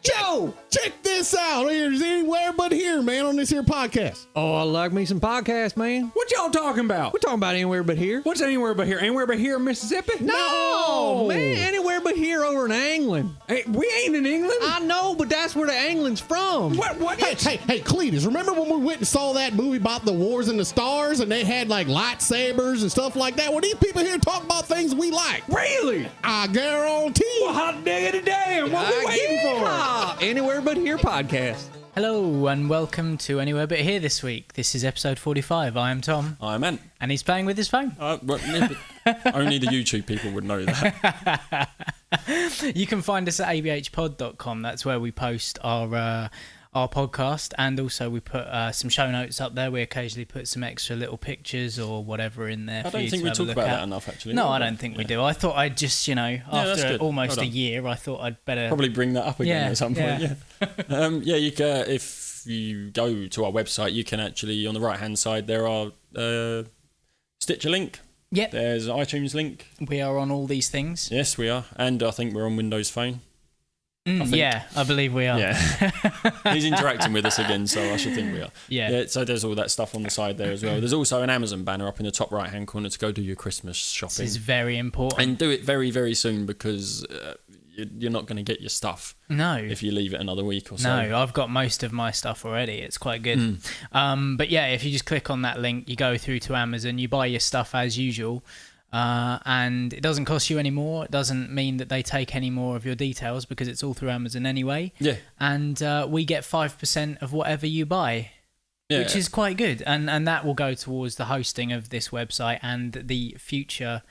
Joe, check this out. Here's Anywhere But Here, man, on this here podcast. Oh, I like me some podcasts, man. What y'all talking about? We're talking about Anywhere But Here. What's Anywhere But Here? Anywhere But Here in Mississippi? No, man, Anywhere But Here over in England. Hey, we ain't in England. I know, but that's where the England's from. What? Hey, Cletus, remember when we went and saw that movie about the wars in the stars and they had like lightsabers and stuff like that? Well, these people here talk about things we like. Really? I guarantee. Well, hot diggity damn. What we waiting for? Anywhere But Here podcast. Hello and welcome to Anywhere But Here this week. This is episode 45. I am Tom. I'm Ant. And he's playing with his phone. Only the YouTube people would know that. You can find us at abhpod.com. That's where we post our podcast, and also we put some show notes up there. We occasionally put some extra little pictures or whatever in there. I don't think we talk about that enough, actually. No, I don't think we do. I thought I'd just, after almost a year, I thought I'd better probably bring that up again at some point. Yeah. You can, if you go to our website, you can actually, on the right hand side, there are Stitcher link. Yep. There's an iTunes link. We are on all these things. Yes, we are, and I think we're on Windows Phone. I believe we are. Yeah. He's interacting with us again, so I should think we are. Yeah. So there's all that stuff on the side there as well. There's also an Amazon banner up in the top right hand corner to go do your Christmas shopping. This is very important. And do it very, very soon, because you're not going to get your stuff. No. If you leave it another week or so. No, I've got most of my stuff already. It's quite good. But yeah, if you just click on that link, you go through to Amazon, you buy your stuff as usual. And it doesn't cost you any more. It doesn't mean that they take any more of your details because it's all through Amazon anyway. Yeah. And we get 5% of whatever you buy, which is quite good. And that will go towards the hosting of this website and the future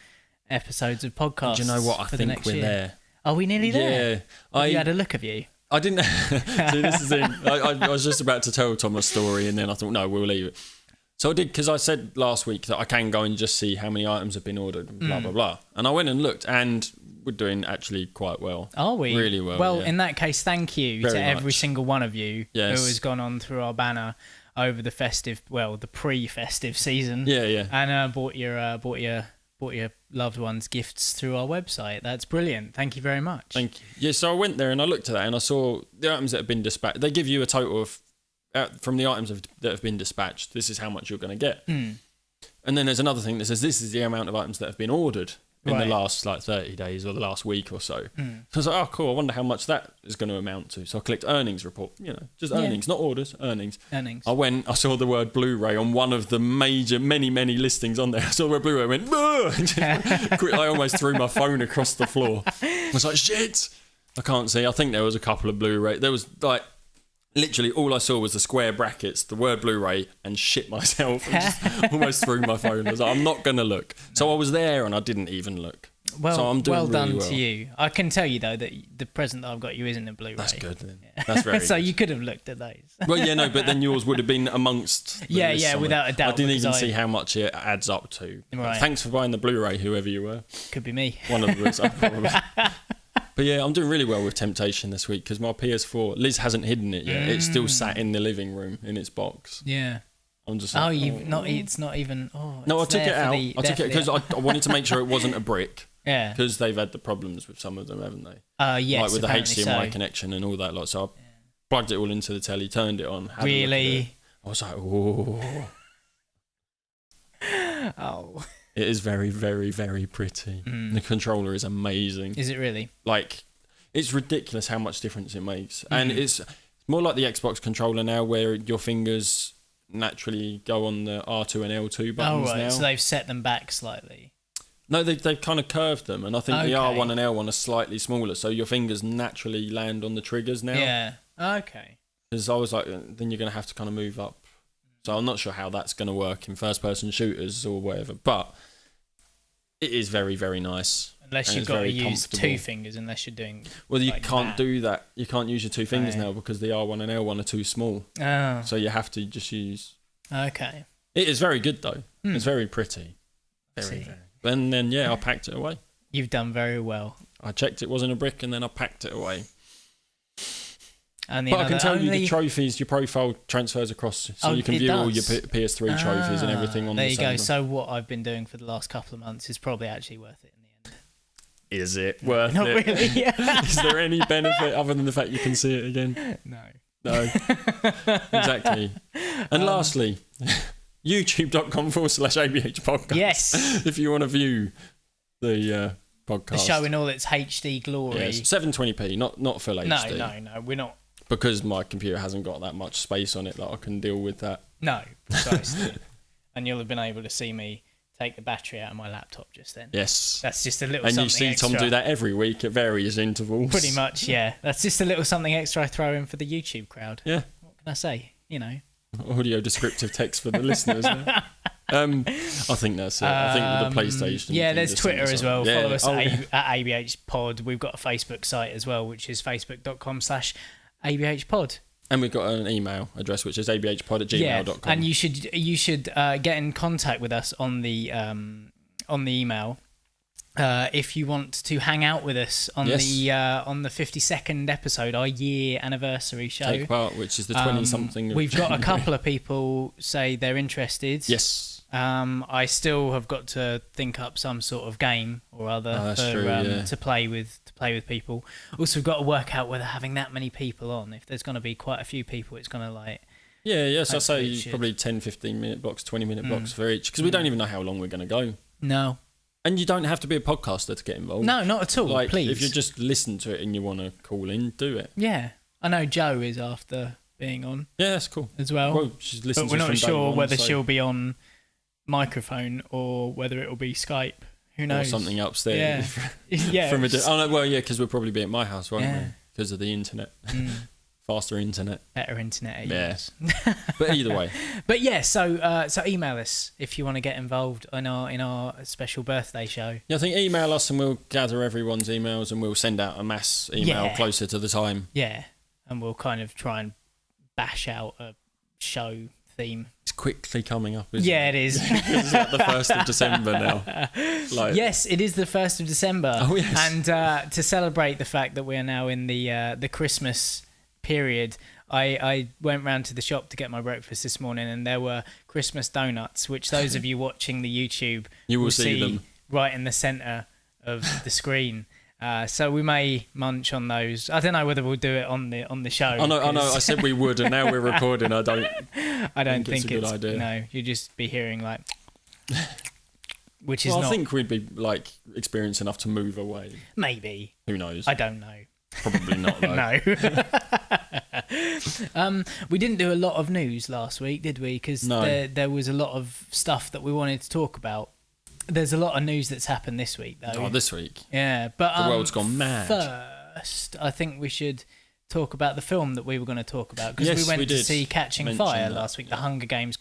episodes of podcasts. Do you know what? I think we're there. Are we nearly there? Yeah. You had a look of you. I didn't. See, this is it. I was just about to tell Tom a story, and then I thought, no, we'll leave it. So I did, because I said last week that I can go and just see how many items have been ordered, and blah, blah, blah. And I went and looked, and we're doing actually quite well. Are we? Really well. Well, yeah. in that case, thank you to every single one of you who has gone on through our banner over the festive, the pre-festive season. Yeah. And bought your loved ones gifts through our website. That's brilliant. Thank you very much. Thank you. Yeah, so I went there and I looked at that and I saw the items that have been dispatched. They give you a total of, from the items that have been dispatched, this is how much you're going to get. And then there's another thing that says this is the amount of items that have been ordered in the last 30 days or the last week or so. So I was like, oh, cool, I wonder how much that is going to amount to. So I clicked earnings report, just earnings, not orders, earnings. I saw the word Blu-ray on one of the major, many listings on there. I saw the word Blu-ray, I went, I almost threw my phone across the floor. I was like, shit, I can't see. I think there was a couple of Blu-ray. There was literally all I saw was the square brackets, the word Blu-ray, and shit myself. And just almost threw my phone. I was like, I'm not going to look. So I was there and I didn't even look. Well, so I'm doing done really well to you. I can tell you, though, that the present that I've got you isn't a Blu-ray. That's good then. Yeah. That's very So good. you could have looked at those. Well, yeah, no, but then yours would have been amongst the list without a doubt. I didn't even see how much it adds up to. Right. Thanks for buying the Blu-ray, whoever you were. Could be me. One of us, probably. But yeah, I'm doing really well with Temptation this week because my PS4, Liz hasn't hidden it yet. It's still sat in the living room in its box. Yeah. I'm just like, it's not even. No, I took it out. I took it because I wanted to make sure it wasn't a brick. Yeah. Because they've had the problems with some of them, haven't they? Yes. Like with the HDMI connection and all that lot. So I plugged it all into the telly, turned it on. Really? I was like, oh. Oh. It is very, very, very pretty. The controller is amazing. Is it really? It's ridiculous how much difference it makes. And it's more like the Xbox controller now, where your fingers naturally go on the R2 and L2 buttons now. So they've set them back slightly. No, they've kind of curved them. And I think the R1 and L1 are slightly smaller, so your fingers naturally land on the triggers now. Yeah. Okay. Because I was like, then you're going to have to kind of move up. So I'm not sure how that's going to work in first-person shooters or whatever, but it is very, very nice. Unless you've got to use two fingers, unless you're doing. Well, you can't do that. You can't use your two fingers now because the R1 and L1 are too small. Oh. So you have to just use. Okay. It is very good though. It's very pretty. Very. And then I packed it away. You've done very well. I checked it wasn't a brick, and then I packed it away. And but I can tell you the trophies, your profile transfers across, so you can view all your PS3 trophies and everything on there the you same go. So what I've been doing for the last couple of months is probably actually worth it in the end. is it worth Not it? really. Is there any benefit other than the fact you can see it again? No. No. Exactly. And lastly, youtube.com/ABH podcast. Yes. If you want to view the podcast. The show in all its HD glory. Yes, 720p, not full HD. No, we're not. Because my computer hasn't got that much space on it that I can deal with that. No, precisely. And you'll have been able to see me take the battery out of my laptop just then. Yes. That's just a little And something you see extra. Tom do that every week at various intervals. Pretty much, yeah. That's just a little something extra I throw in for the YouTube crowd. Yeah. What can I say? You know. Audio descriptive text for the listeners. Yeah? I think that's it. I think with the PlayStation. Yeah, thing, there's just Twitter send as us well. on. Follow us yeah. at ABH Pod. We've got a Facebook site as well, which is facebook.com/ABH Pod. And we've got an email address, which is abhpod@gmail.com. And you should get in contact with us on the email if you want to hang out with us on Yes. the 52nd episode, our year anniversary show. Take part, which is the 20-something. We've got a couple of people say they're interested. Yes. I still have got to think up some sort of game or other that's true, yeah. to play with people. Also, we've got to work out whether having that many people on, if there's going to be quite a few people, it's going to like. Yeah, yes, I Hopefully it say should. probably 10, 15-minute blocks, 20-minute blocks for each, because we don't even know how long we're going to go. No. And you don't have to be a podcaster to get involved. No, not at all. Like, please. if you just listen to it and you want to call in, do it. Yeah, I know Joe is after being on Yeah, that's cool. as well. Well, she's listened But we're to us not from day sure one, whether so- she'll be on microphone or whether it'll be Skype. Who or knows? something upstairs. Yeah. Yeah. From a it's oh no, well, yeah, because we'll probably be at my house, won't Yeah. we? Because of the internet, faster internet. better internet. Yeah. Yes. But either way, But yeah, so email us if you want to get involved in our special birthday show. yeah, I think email us and we'll gather everyone's emails and we'll send out a mass email Yeah. closer to the time. Yeah, and we'll kind of try and bash out a show theme. It's quickly coming up, isn't Yeah, it? it is. It's like the 1st of December now. Like, Yes, it is the 1st of December. Oh, yes. And to celebrate the fact that we are now in the Christmas period, I went round to the shop to get my breakfast this morning, and there were Christmas donuts, which those of you watching the YouTube You will see them. right in the centre of the screen. So we may munch on those. I don't know whether we'll do it on the show. I know. I 'cause said we would, and now we're recording. I don't. I don't think it's think a good idea. No, you'll just be hearing like, which is Well, not I think we'd be like experienced enough to move away. maybe. Who knows? I don't know. Probably not. Though. No. We didn't do a lot of news last week, did we? Because No. there was a lot of stuff that we wanted to talk about. There's a lot of news that's happened this week, though. Oh, this week. Yeah, but The world's gone mad. First, I think we should talk about the film that we were going to talk about, because Yes, we went we to did see Catching mention Fire that, last week, yeah. the Hunger Games :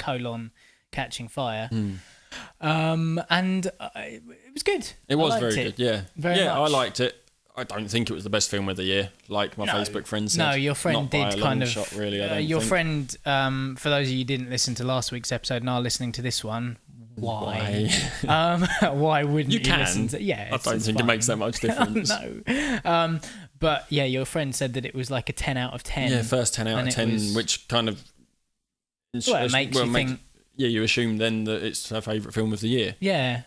Catching Fire. Hmm. And it was good. It I was liked very it. good. Yeah. Very yeah, much. I liked it. I don't think it was the best film of the year, like my No. Facebook friend said. No, your friend Not by did a kind long of. shot, really. I don't your think. friend, for those of you who didn't listen to last week's episode and are listening to this one, why? Why wouldn't you, You can. listen to? Yeah, I don't think it makes that much difference. No. But yeah, your friend said that it was like a 10 out of 10. Yeah, first 10 out And of it 10, was- which kind of. Well, it makes you think. Yeah, you assume then that it's her favourite film of the year. Yeah,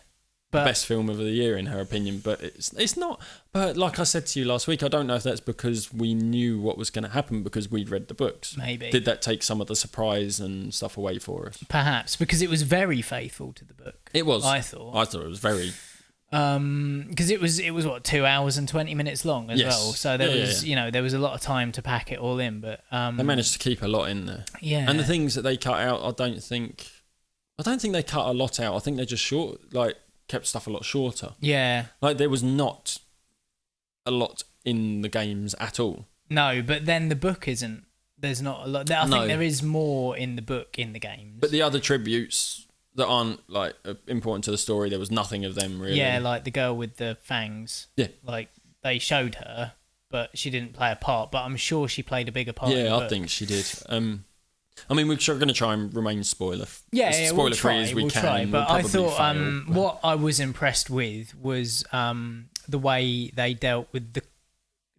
but Best film of the year, in her opinion, but it's not. But like I said to you last week, I don't know if that's because we knew what was going to happen because we'd read the books. maybe Did that take some of the surprise and stuff away for us? perhaps because it was very faithful to the book. It was. I thought. I thought it was very. Because it was what 2 hours and 20 minutes long as Yes. well. So there Yeah, was there was a lot of time to pack it all in. But They managed to keep a lot in there. yeah, And the things that they cut out, I don't think they cut a lot out. I think they just kept stuff a lot shorter. yeah. Like there was not a lot in the games at all. No, but then the book isn't. There's not a lot. I No. think there is more in the book in the games. But the other tributes that aren't like important to the story, there was nothing of them really. yeah, like the girl with the fangs. Yeah. Like they showed her, but she didn't play a part. But I'm sure she played a bigger part. in the Yeah, I book. think she did. I mean, we're going to try and remain spoiler Yeah, spoiler we'll try. free as we We'll can. try. We'll But I probably thought fail. what I was impressed with was the way they dealt with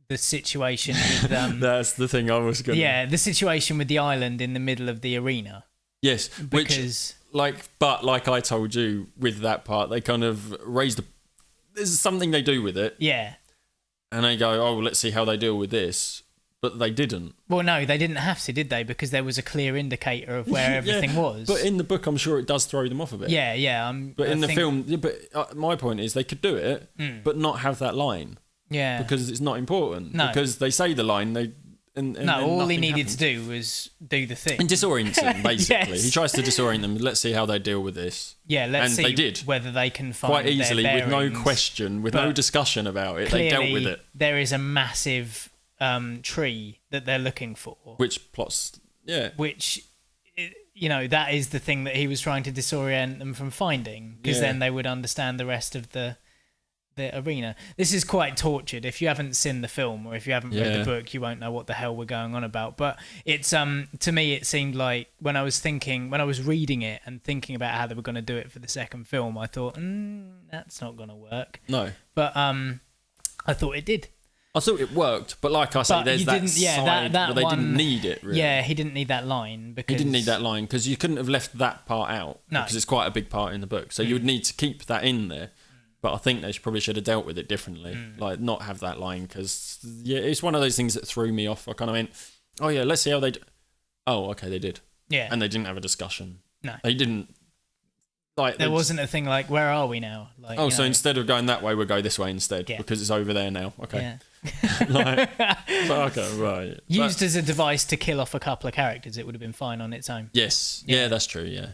the situation with That's the thing I was going. yeah, the situation with the island in the middle of the arena. Yes, which Because like I told you with that part, they kind of raised there's something they do with it, Yeah. and they go, oh, let's see how they deal with this. But they didn't. Well, no, they didn't have to, did they? Because there was a clear indicator of where everything was. But in the book, I'm sure it does throw them off a bit. Yeah, yeah. But in the film, my point is they could do it, but not have that line. Yeah. Because it's not important. No. Because they say the line, and no, all he needed happens. to do was do the thing. And disorient them, basically. Yes. He tries to disorient them. Let's see how they deal with this. Yeah, let's And see they did. whether they can find Quite easily, their with no bearings. question, with no But discussion about it. Clearly, They dealt with it. there is a massive tree that they're looking for. Which plots, Which, that is the thing that he was trying to disorient them from finding, because then they would understand the rest of the arena. This is quite tortured. If you haven't seen the film or if you haven't read the book, you won't know what the hell we're going on about. But it's to me, it seemed like when I was reading it and thinking about how they were going to do it for the second film, I thought, that's not going to work. No. But I thought it did. I thought it worked, but like I say, But there's you that didn't- yeah, side that where they one- didn't need it, really. Yeah, he didn't need that line because He didn't need that line because you couldn't have left that part out No. because it's quite a big part in the book. So you would need to keep that in there. But I think they probably should have dealt with it differently, like not have that line because it's one of those things that threw me off. I kind of went, oh yeah, let's see how they do. Oh, okay, they did. Yeah, And they didn't have a discussion. No. They didn't. Like there wasn't a thing like, where are we now? Like, Oh, so instead of going that way, we'll go this way instead because it's over there now. Okay. Yeah. Okay, right. Used as a device to kill off a couple of characters, it would have been fine on its own. Yes. Yeah. Yeah, that's true. Yeah.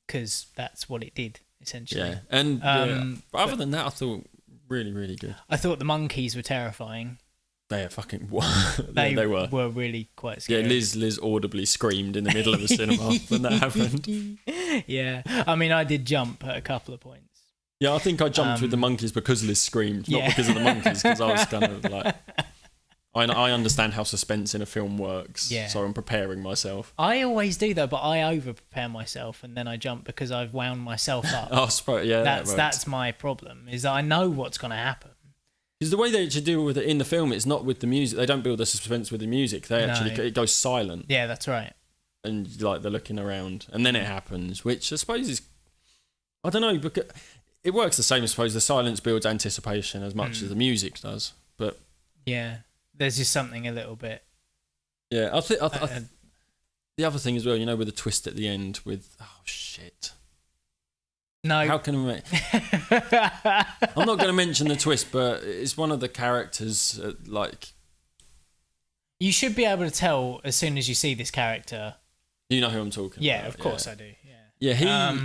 Because that's what it did, essentially. Yeah. And but other than that, I thought really, really good. I thought the monkeys were terrifying. They are fucking. They, they were. really quite scary. Yeah, Liz audibly screamed in the middle of the cinema when that happened. Yeah. I mean, I did jump at a couple of points. Yeah, I think I jumped with the monkeys because Liz screamed, not because of the monkeys, because I was kind of like... I understand how suspense in a film works, so I'm preparing myself. I always do, though, but I over-prepare myself and then I jump because I've wound myself up. That's my problem, is that I know what's going to happen. Because the way they actually deal with it in the film, it's not with the music. They don't build the suspense with the music. It goes silent. Yeah, that's right. And like they're looking around, and then it happens, which I suppose is, I don't know, because it works the same. I suppose the silence builds anticipation as much as the music does. But yeah, there's just something a little bit. Yeah, I think the other thing as well, with the twist at the end with shit. No. How can we? I'm not going to mention the twist, but it's one of the characters. You should be able to tell as soon as you see this character. You know who I'm talking about. Yeah, of course I do. Yeah.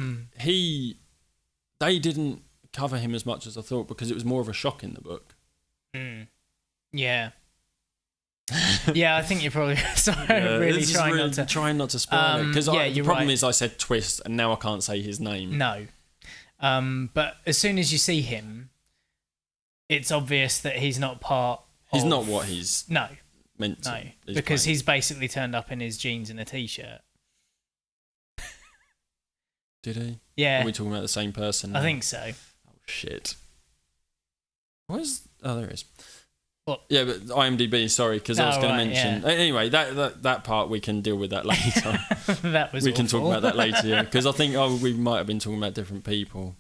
Yeah, they didn't cover him as much as I thought because it was more of a shock in the book. Yeah. Yeah, I think you're probably trying not to spoil it because the problem right. is I said twist and now I can't say his name. No. But as soon as you see him, it's obvious that he's not part of... He's not what he's meant to. No, because he's basically turned up in his jeans and a t-shirt. Did he? Yeah. Are we talking about the same person now? I think so. Oh, shit. Where's... Oh, there it is. What? Yeah, but IMDb, sorry, because I was going to mention... Yeah. Anyway, that part, we can deal with that later. That was We can awful. talk about that later, yeah. Because I think we might have been talking about different people.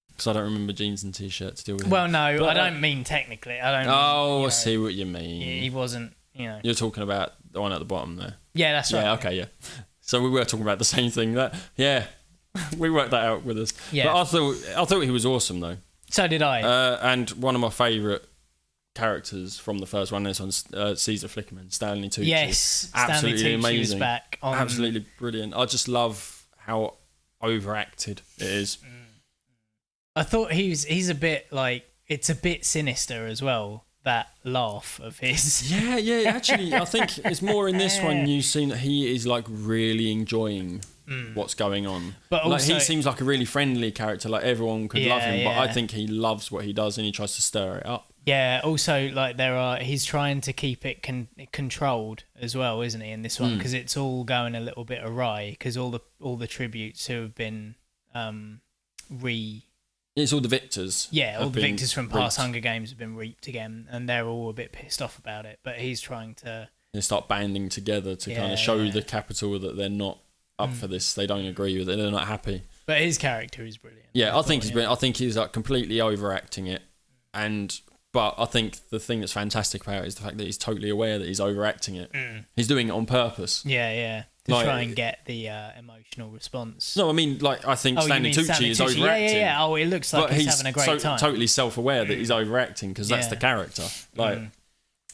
Because I don't remember jeans and t-shirt to deal with. Well, no, but I don't mean technically. I don't. I see what you mean. He wasn't, You're talking about the one at the bottom there. Yeah, that's right. Yeah, okay, yeah. So we were talking about the same thing. We worked that out with us. Yeah. But I thought he was awesome though. So did I. And one of my favourite characters from the first one, this one's Caesar Flickerman, Stanley Tucci. Yes, absolutely Stanley Tucci amazing. was back on... Absolutely brilliant. I just love how overacted it is. I thought he's a bit like, it's a bit sinister as well, that laugh of his. Yeah, actually, I think it's more in this one you've seen that he is like really enjoying what's going on. But also, he seems like a really friendly character, like everyone could love him, but I think he loves what he does and he tries to stir it up. Yeah, also, like, he's trying to keep it controlled as well, isn't he, in this one? Because it's all going a little bit awry, because all the tributes who have been It's all the victors. Yeah, all the victors from past Hunger Games have been reaped again, and they're all a bit pissed off about it, but he's trying to... They start banding together to kind of show the capital that they're not up for this, they don't agree with it, they're not happy. But his character is brilliant. Yeah, I think he's brilliant. I think he's like completely overacting it, but I think the thing that's fantastic about it is the fact that he's totally aware that he's overacting it. He's doing it on purpose. Yeah. To try and get the emotional response. No, I mean, like, I think Stanley Tucci is overacting. Yeah. Oh, it looks like but he's having a great time. Totally self-aware that he's overacting because that's the character. Like,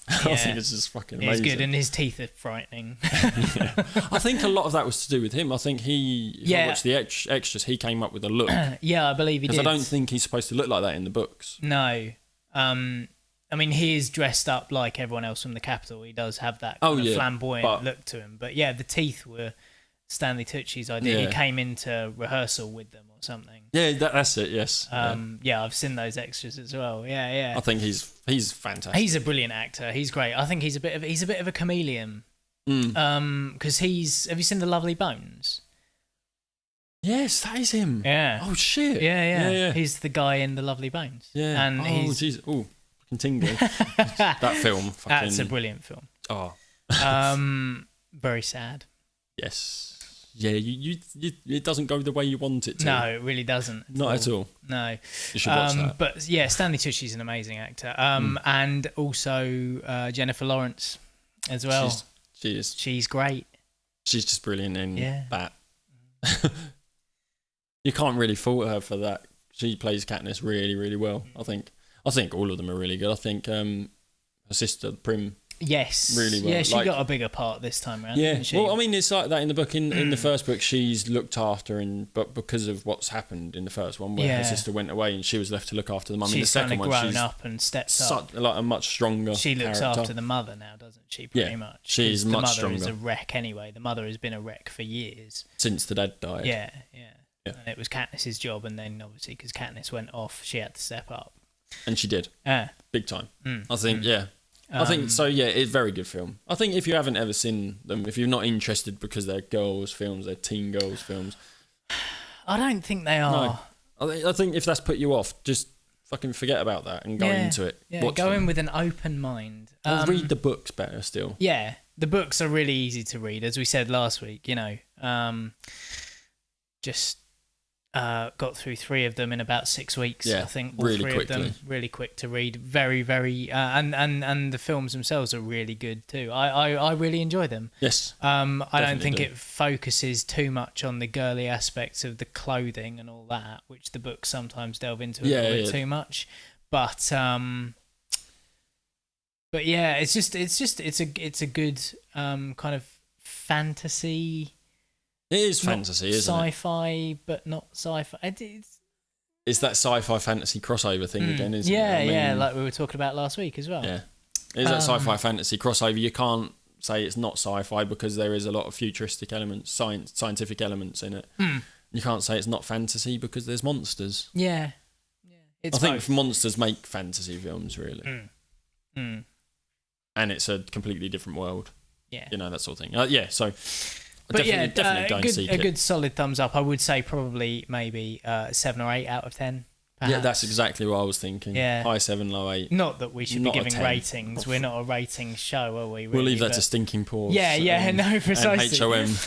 I think it's just fucking amazing. He's good, and his teeth are frightening. I think a lot of that was to do with him. I think if I watched the extras, he came up with a look. Yeah, I believe he did. Because I don't think he's supposed to look like that in the books. No. I mean, he is dressed up like everyone else from the Capitol. He does have that kind of flamboyant look to him. But yeah, the teeth were Stanley Tucci's idea. He came into rehearsal with them or something. Yeah, that's it. Yes. Yeah, I've seen those extras as well. Yeah. I think he's fantastic. He's a brilliant actor. He's great. I think he's a bit of a chameleon. Because have you seen The Lovely Bones? Yes, that is him. Yeah. Oh shit. Yeah. He's the guy in The Lovely Bones. Yeah. And jeez. Oh. Tingling. That film. That's a brilliant film. Oh. Very sad. Yes. Yeah. You. It doesn't go the way you want it to. No, it really doesn't. Not at all. No. You should watch that. But yeah, Stanley Tucci's an amazing actor. And also Jennifer Lawrence as well. She is. She's great. She's just brilliant in that. You can't really fault her for that. She plays Katniss really, really well. I think all of them are really good. I think her sister Prim. Yes. Really well. Yeah, she got a bigger part this time around. Yeah. Didn't she? Well, I mean, it's like that in the book. In the first book, she's looked after, but because of what's happened in the first one, where her sister went away and she was left to look after the mum. In the second kind of one, grown she's up and stepped up. Like a much stronger. She looks character. after the mother now, doesn't she? Pretty much. She's much stronger. The mother is a wreck anyway. The mother has been a wreck for years since the dad died. Yeah. And it was Katniss's job, and then obviously because Katniss went off, she had to step up. And she did. Big time. I think, I think so. Yeah, it's a very good film. I think if you haven't ever seen them, if you're not interested because they're girls' films, they're teen girls' films. I don't think they are. No. I think if that's put you off, just fucking forget about that and go into it. Yeah, go in with an open mind. Read the books better still. Yeah, the books are really easy to read, as we said last week. Just got through 3 of them in about 6 weeks. I think all really 3 quickly. of them really quick to read. Very, very, and the films themselves are really good too. I really enjoy them. Yes. I don't think it focuses too much on the girly aspects of the clothing and all that, which the books sometimes delve into a little bit too much. But yeah, it's a good kind of fantasy. It is fantasy, isn't it? Sci-fi, but not sci-fi. It's that sci-fi fantasy crossover thing again, isn't it? Yeah, like we were talking about last week as well. Yeah. It is that sci-fi fantasy crossover. You can't say it's not sci-fi because there is a lot of futuristic elements, scientific elements in it. You can't say it's not fantasy because there's monsters. Yeah. I think monsters make fantasy films, really. And it's a completely different world. Yeah. That sort of thing. So... But definitely go and seek it. A good solid thumbs up. I would say probably maybe 7 or 8 out of 10. Perhaps. Yeah, that's exactly what I was thinking. Yeah. High 7, low 8. Not that we should be giving ratings. We're not a ratings show, are we? Really? We'll leave that to Stinking Paws. No, precisely. And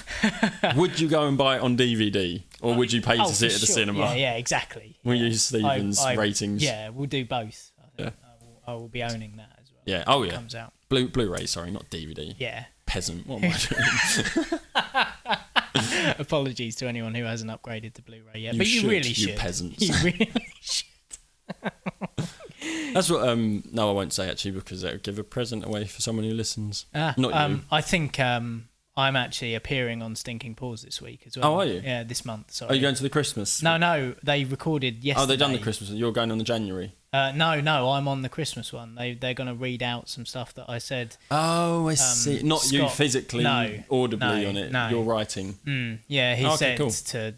HOM. Would you go and buy it on DVD, or would you pay to see it at the cinema? Yeah, exactly. We'll use Stephen's ratings. Yeah, we'll do both. I will be owning that as well. Yeah. When it comes out. Blu-ray, sorry, not DVD. Yeah. Peasant. What am I doing? Apologies to anyone who hasn't upgraded to Blu-ray yet, you really should. You peasants. You really should. That's what. No, I won't say actually because that would give a present away for someone who listens. Not you. I think I'm actually appearing on Stinking Paws this week as well. Oh, are you? Yeah, this month. Sorry. Are you going to the Christmas? No. They recorded yesterday. Oh, they've done the Christmas. You're going on the January. No, I'm on the Christmas one. They're going to read out some stuff that I said. Oh, I see. Not Scott, you physically, audibly on it. No. You're writing. Yeah, he said to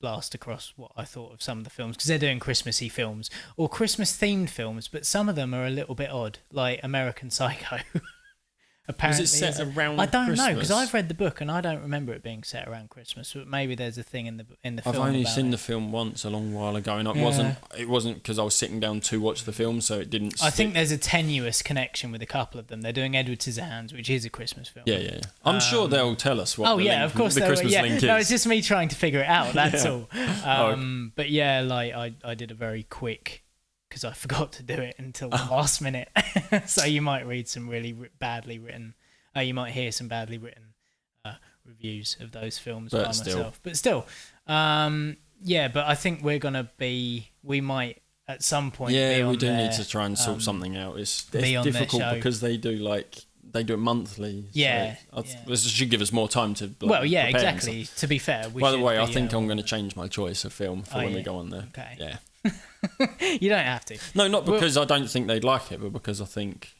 blast across what I thought of some of the films because they're doing Christmassy films or Christmas themed films, but some of them are a little bit odd, like American Psycho. apparently Was it set around I don't know, because Christmas? I've read the book and I don't remember it being set around Christmas. But maybe there's a thing in the film. I've only about seen it. the film once a long while ago, and Yeah. it wasn't because I was sitting down to watch the film, so it didn't. I think stick. there's a tenuous connection with a couple of them. They're doing Edward Scissorhands, which is a Christmas film. Yeah. I'm sure they'll tell us what. Oh the yeah, link, of course. the they were, Christmas yeah. link is. No, it's just me trying to figure it out. That's all. Okay. But yeah, like I did a very quick, because I forgot to do it until the last minute. So you might read some really badly written. You might hear some badly written reviews of those films by myself. But still, yeah. But I think we might at some point. Yeah, be on we do their, need to try and sort something out. It's be on their difficult show. because they do it monthly. Yeah, so yeah. this should give us more time to. Well, yeah, prepare and exactly. stuff. To be fair, By the way, I think I'm I'm going to change my choice of film for when we go on there. Okay. Yeah. You don't have to. No, not because I don't think they'd like it, but because I think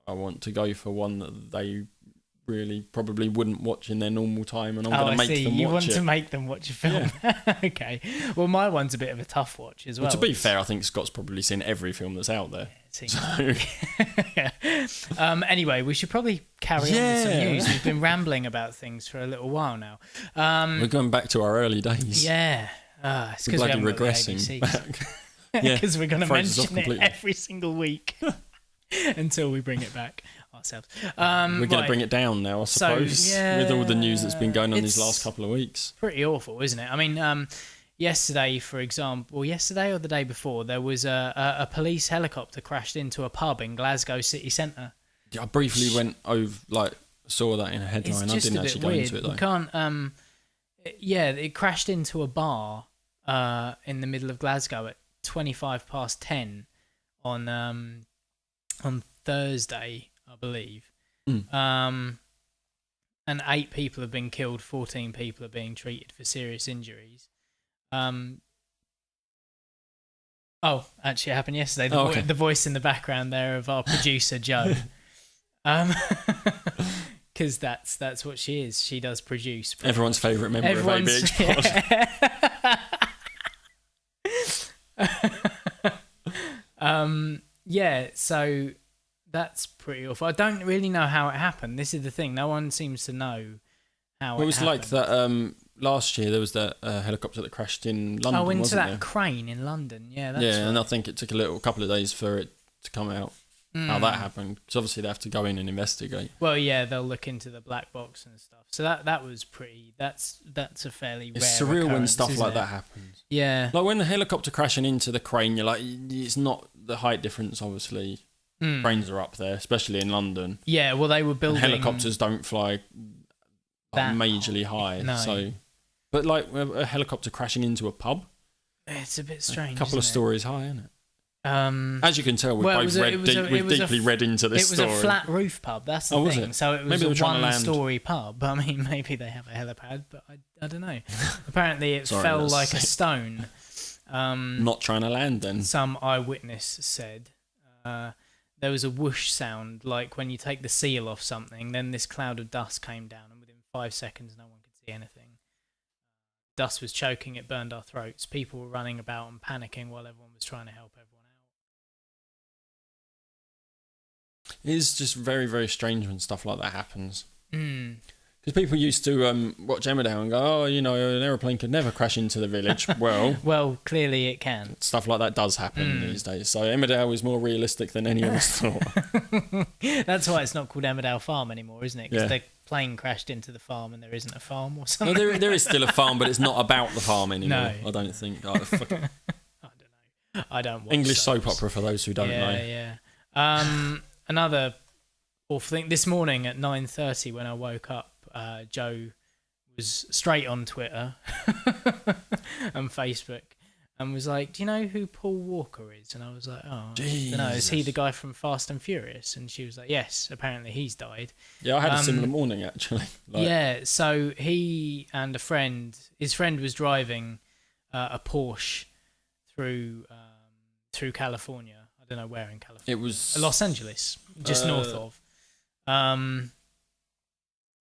I want to go for one that they really probably wouldn't watch in their normal time, and I'm going to make them watch You want it. to make them watch a film. Okay. Well, my one's a bit of a tough watch as well. Well, to be fair, I think Scott's probably seen every film that's out there. Anyway, we should probably carry on with some news. We've been rambling about things for a little while now. We're going back to our early days. Yeah. It's because we bloody haven't got the regressing ABCs. back. Because we're going to Throws us off mention it completely. every single week until we bring it back ourselves. We're going to bring it down now, I suppose, with all the news that's been going on these last couple of weeks. Pretty awful, isn't it? I mean, yesterday, for example, yesterday or the day before, there was a police helicopter crashed into a pub in Glasgow city centre. Yeah, I briefly went over, saw that in a headline. It's I just didn't a bit actually go weird. into it though. We can't. It crashed into a bar in the middle of Glasgow at 10:25 on Thursday, I believe. And 8 people have been killed. 14 people are being treated for serious injuries. Oh, actually, it happened yesterday. Okay. The voice in the background there of our producer Joe. Because that's what she is. She does produce. Everyone's favourite member of ABH Pod. Yeah, so that's pretty awful. I don't really know how it happened. This is the thing. No one seems to know how It was happened. like that last year. There was that helicopter that crashed in London. Oh, into wasn't that there? crane in London. Yeah, that's Yeah, right. and I think it took a couple of days for it to come out. How that happened, because obviously they have to go in and investigate. Well, yeah, they'll look into the black box and stuff. So that was pretty. That's a fairly It's rare surreal when occurrence, stuff isn't like it? that happens. Yeah. Like when the helicopter crashing into the crane, you're like, it's not the height difference. Obviously, cranes are up there, especially in London. Yeah. Well, they were And building helicopters don't fly that majorly high. No. So, but like a helicopter crashing into a pub, It's a bit strange. a couple of isn't stories high, isn't it? it? As you can tell, we've Well, it both was a- read it was a- deep, it we've was a deeply f- read into this It was story. a flat roof pub. That's the Oh, was thing. it? So it was Maybe they a were trying to land. one-story pub. I mean, maybe they have a helipad, but I don't know. Apparently, it Sorry, fell that's like a sick. stone. Not trying to land then. Some eyewitness said there was a whoosh sound, like when you take the seal off something. Then this cloud of dust came down, and within 5 seconds, no one could see anything. Dust was choking; it burned our throats. People were running about and panicking while everyone was trying to help everyone out. It is just very, very strange when stuff like that happens. Mm. Because people used to watch Emmerdale and go, an aeroplane could never crash into the village. Well, clearly it can. Stuff like that does happen these days. So Emmerdale is more realistic than any of us thought. That's why it's not called Emmerdale Farm anymore, isn't it? Because Yeah. the plane crashed into the farm and there isn't a farm or No, something. there is still a farm, but it's not about the farm anymore. No. I don't think. Oh, fuck it. I don't know. I don't watch English soap soaps. opera for those who don't know. Yeah. Another awful thing. This morning at 9:30 when I woke up, Joe was straight on Twitter and Facebook and was like, "Do you know who Paul Walker is?" And I was like, "Oh, I don't know. Is he the guy from Fast and Furious?" And she was like, "Yes. Apparently he's died." Yeah, I had a similar morning actually. Yeah, so he and his friend was driving a Porsche through California. I don't know where in California. It was Los Angeles, just north of.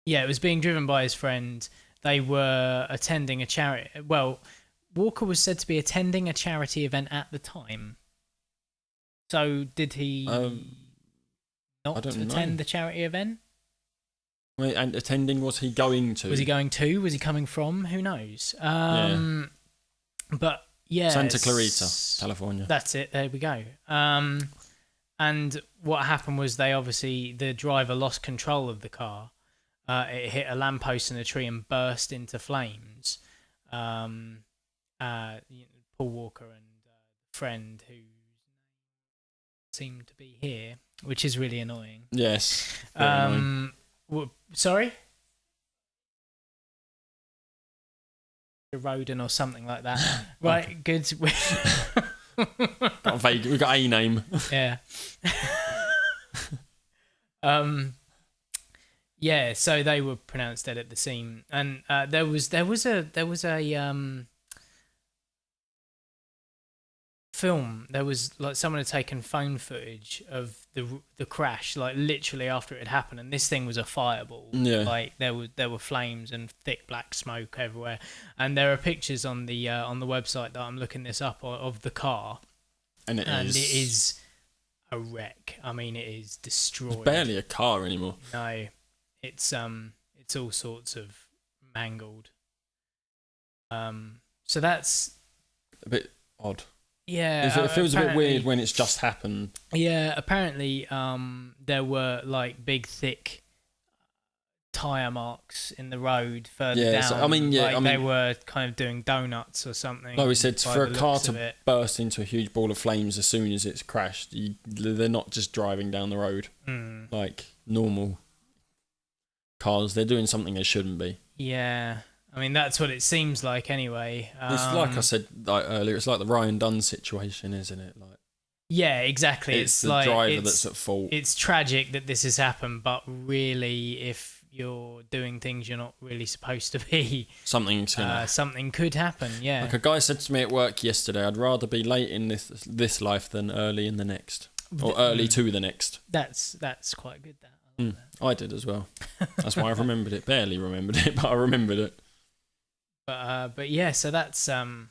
Yeah, it was being driven by his friend. They were attending a charity. Well, Walker was said to be attending a charity event at the time. So did he I not don't to know. attend the charity event? Wait, and attending, was he going to? Was he going to? Was he coming from? Who knows? Yeah. But yeah, Santa Clarita, California. That's it. There we go. And what happened was the driver lost control of the car. It hit a lamppost and a tree and burst into flames. Paul Walker and friend who seemed to be here, which is really annoying. Yes. Very annoying. Sorry? Roden or something like that. Right, good. We've got a name. Yeah. Yeah, so they were pronounced dead at the scene, and there was a film. There was like someone had taken phone footage of the crash, like literally after it had happened, and this thing was a fireball. Yeah. Like there were flames and thick black smoke everywhere, and there are pictures on the website that I'm looking this up of the car, and it is a wreck. I mean, it is destroyed. It's barely a car anymore. No, it's all sorts of mangled. So that's A bit odd. yeah. It feels a bit apparently- weird when it's just happened. Yeah, apparently there were like big thick tire marks in the road further Yeah, down. so, I mean, yeah, like I they mean- were kind of doing donuts or something. Like we said, by for the a car looks of to it. burst into a huge ball of flames as soon as it's crashed, they're not just driving down the road like normal cars. They're doing something they shouldn't be. Yeah, I mean that's what it seems like anyway. It's like I said earlier. It's like the Ryan Dunn situation, isn't it? Like Yeah, exactly. it's the like driver that's at fault. It's tragic that this has happened, but really, if you're doing things you're not really supposed to be, Something's gonna. something could happen. Yeah. Like a guy said to me at work yesterday, I'd rather be late in this life than early in the next, or early to the next. That's quite good. I like that. I did as well. That's why I remembered it. Barely remembered it, but I remembered it. But yeah, so that's a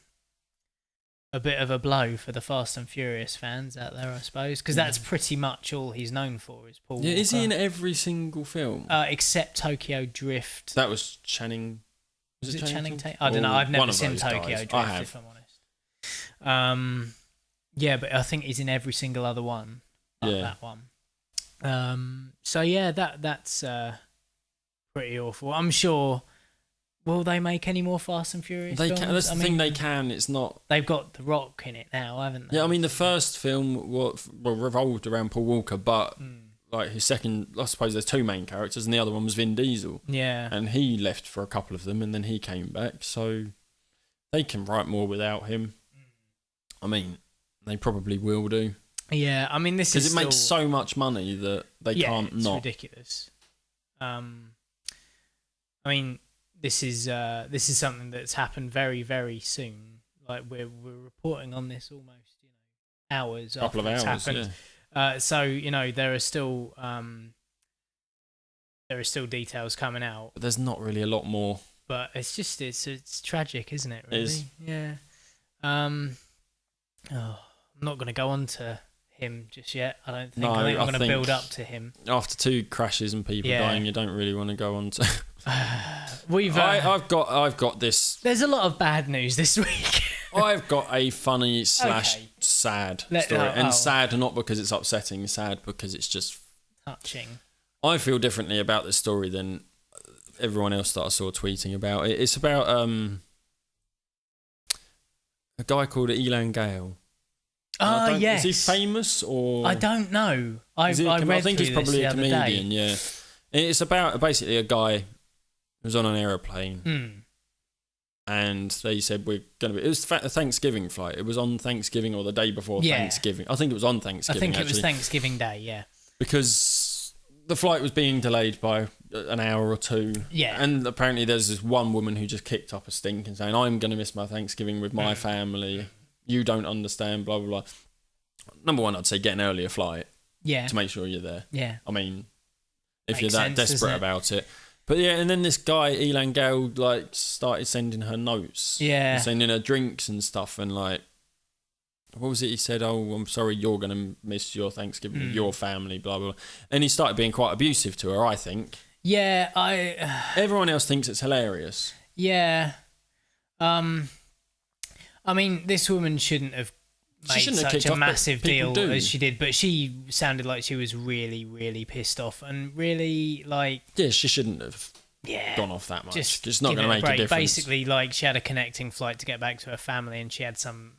bit of a blow for the Fast and Furious fans out there, I suppose, because that's pretty much all he's known for is Paul Yeah, Walker. is he in every single film? Except Tokyo Drift. That was Channing. Was it Channing Tatum? Tatum? I don't know. Or I've never one of seen those Tokyo guys. Drift, I have. if I'm honest. Yeah, but I think he's in every single other one. But Yeah. that one. So yeah, that's pretty awful. I'm sure. Will they make any more Fast and Furious They films? can. That's I the thing. mean, They can. It's not. They've got The Rock in it now, haven't they? Yeah, I mean the first film revolved around Paul Walker, but like his second, I suppose there's two main characters, and the other one was Vin Diesel, Yeah. and he left for a couple of them, and then he came back. So they can write more without him. I mean, they probably will do Yeah, I mean this is because it makes so much money that they can't it's not. ridiculous. I mean, this is something that's happened very, very soon. Like we're reporting on this almost, hours Couple after of it's hours, happened. So there are still details coming out, But there's not really a lot more. but it's tragic, isn't it? Really? It is. Yeah. I'm not going to go on to him just yet. I don't think. No, I think I'm I going to think- build up to him. After two crashes and people Yeah. dying, you don't really want to go on to. We've. I've got this. There's a lot of bad news this week. I've got a funny / Okay. sad Let- story, oh, and oh. sad not because it's upsetting, sad because it's just. Touching. I feel differently about this story than everyone else that I saw tweeting about it. It's about a guy called Elan Gale. Yes. Is he famous or? I don't know. I think he's probably a comedian. Day. Yeah, it's about basically a guy who was on an aeroplane, and they said we're going to be. It was a Thanksgiving flight. It was on Thanksgiving or the day before Yeah. Thanksgiving. I think it was on I Thanksgiving. think it was actually, Thanksgiving Day. Yeah. because the flight was being delayed by an hour or two. Yeah. And apparently there's this one woman who just kicked up a stink and saying, I'm going to miss my Thanksgiving with my family. You don't understand, blah, blah, blah. Number one, I'd say get an earlier flight Yeah. to make sure you're there. Yeah. I mean, if Makes you're that sense, doesn't desperate it? about it. But yeah, and then this guy, Elan Gale, like, started sending her notes. Yeah. And sending her drinks and stuff and, like, what was it? He said, "Oh, I'm sorry, you're going to miss your Thanksgiving with your family." Blah blah. And he started being quite abusive to her. I think. Yeah, Everyone else thinks it's hilarious. Yeah. I mean, this woman shouldn't have made shouldn't have such kicked a off, but massive people deal do. as she did, but she sounded like she was really, really pissed off and really like, Yeah, she shouldn't have yeah, gone off that much. just It's not give going to it make a break. difference. Basically, like she had a connecting flight to get back to her family, and she had some,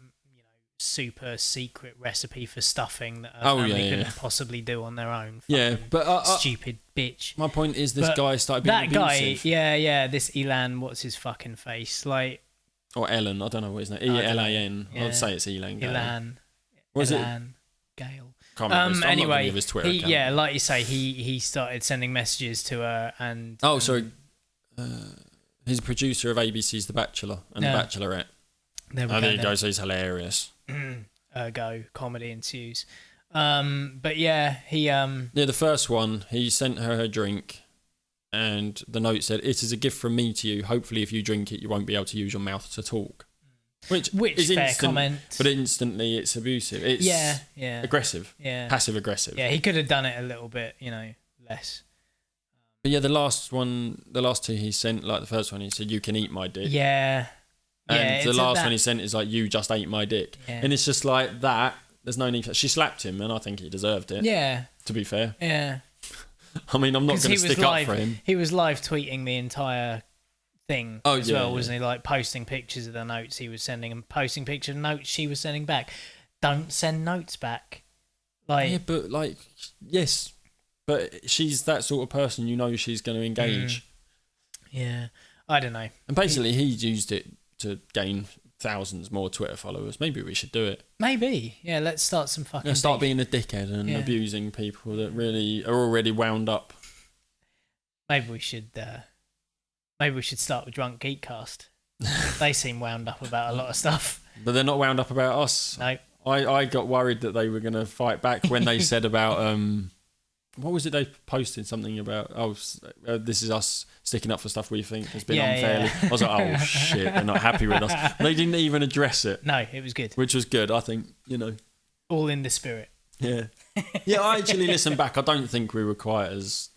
super secret recipe for stuffing that her family couldn't possibly do on their own. Yeah, Fucking but stupid bitch. my point is, this But guy started being abusive. yeah, this Elan, what's his fucking face, like Or Ellen, I don't know what his name. I don't know. E-L-A-N. Yeah. I'd say it's Elan. Gale. Elan. Was it? Elan Gale. Can't remember. I'm not gonna Anyway, give his Twitter account. yeah, like you say, he started sending messages to her, and Oh, sorry. He's a producer of ABC's The Bachelor and Yeah. The Bachelorette. there we And go. there he then. goes. He's hilarious. Ergo, comedy ensues. But yeah, he Yeah, the first one, he sent her a drink, and the note said, "It is a gift from me to you. Hopefully, if you drink it, you won't be able to use your mouth to talk." Which is fair instant, comment. but instantly it's abusive. It's yeah, aggressive, yeah, passive aggressive. yeah. He could have done it a little bit, less. But yeah, the last two he sent, like the first one, he said, "You can eat my dick." Yeah, And yeah. the it's last that- one he sent is like, "You just ate my dick." Yeah. And it's just like that. There's no need for... She slapped him, and I think he deserved it, Yeah, to be fair. yeah. I mean, I'm not 'Cause going he to was stick up live. for him. He was live tweeting the entire thing as yeah, well, yeah. wasn't he? Like posting pictures of the notes he was sending and posting pictures of notes she was sending back. Don't send notes back. Like, Yeah, but like, yes. But she's that sort of person, she's going to engage. yeah, I don't know. And basically, he used it to gain thousands more Twitter followers. Maybe we should do it. Maybe, yeah. Let's start some fucking. Start beef. being a dickhead and Yeah. abusing people that really are already wound up. Maybe we should. Maybe we should start with Drunk Geekcast. They seem wound up about a lot of stuff. But they're not wound up about us. No. I got worried that they were going to fight back when they said about what was it they posted something about this is us sticking up for stuff we think has been unfairly. yeah. I was like, oh shit, they're not happy with us. They didn't even address it, No, it was good. which was good. I think All in the spirit. yeah. I actually listened back. I don't think we were quite as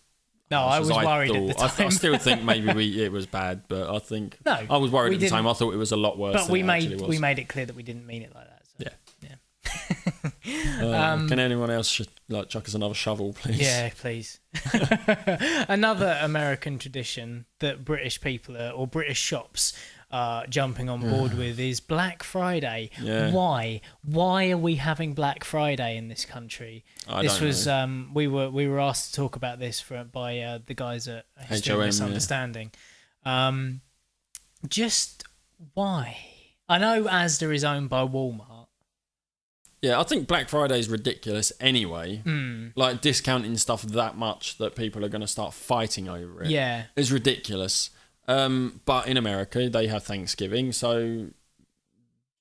No, I was worried at the thought. time. I still think maybe it was bad, but I think No, I was worried we at the time. didn't- I thought it was a lot worse. but than we it actually made was. we made it clear that we didn't mean it like that. So. Yeah. Yeah. Can anyone else chuck us another shovel, please? Yeah, please. Another American tradition that British people or British shops are jumping on board with is Black Friday. Yeah. Why? Why are we having Black Friday in this country? I don't we were asked to talk about this by the guys at History of HOM, Misunderstanding. Just why? I know Asda is owned by Walmart. Yeah, I think Black Friday is ridiculous anyway. Like discounting stuff that much that people are going to start fighting over it. Yeah. It's ridiculous. But in America, they have Thanksgiving, so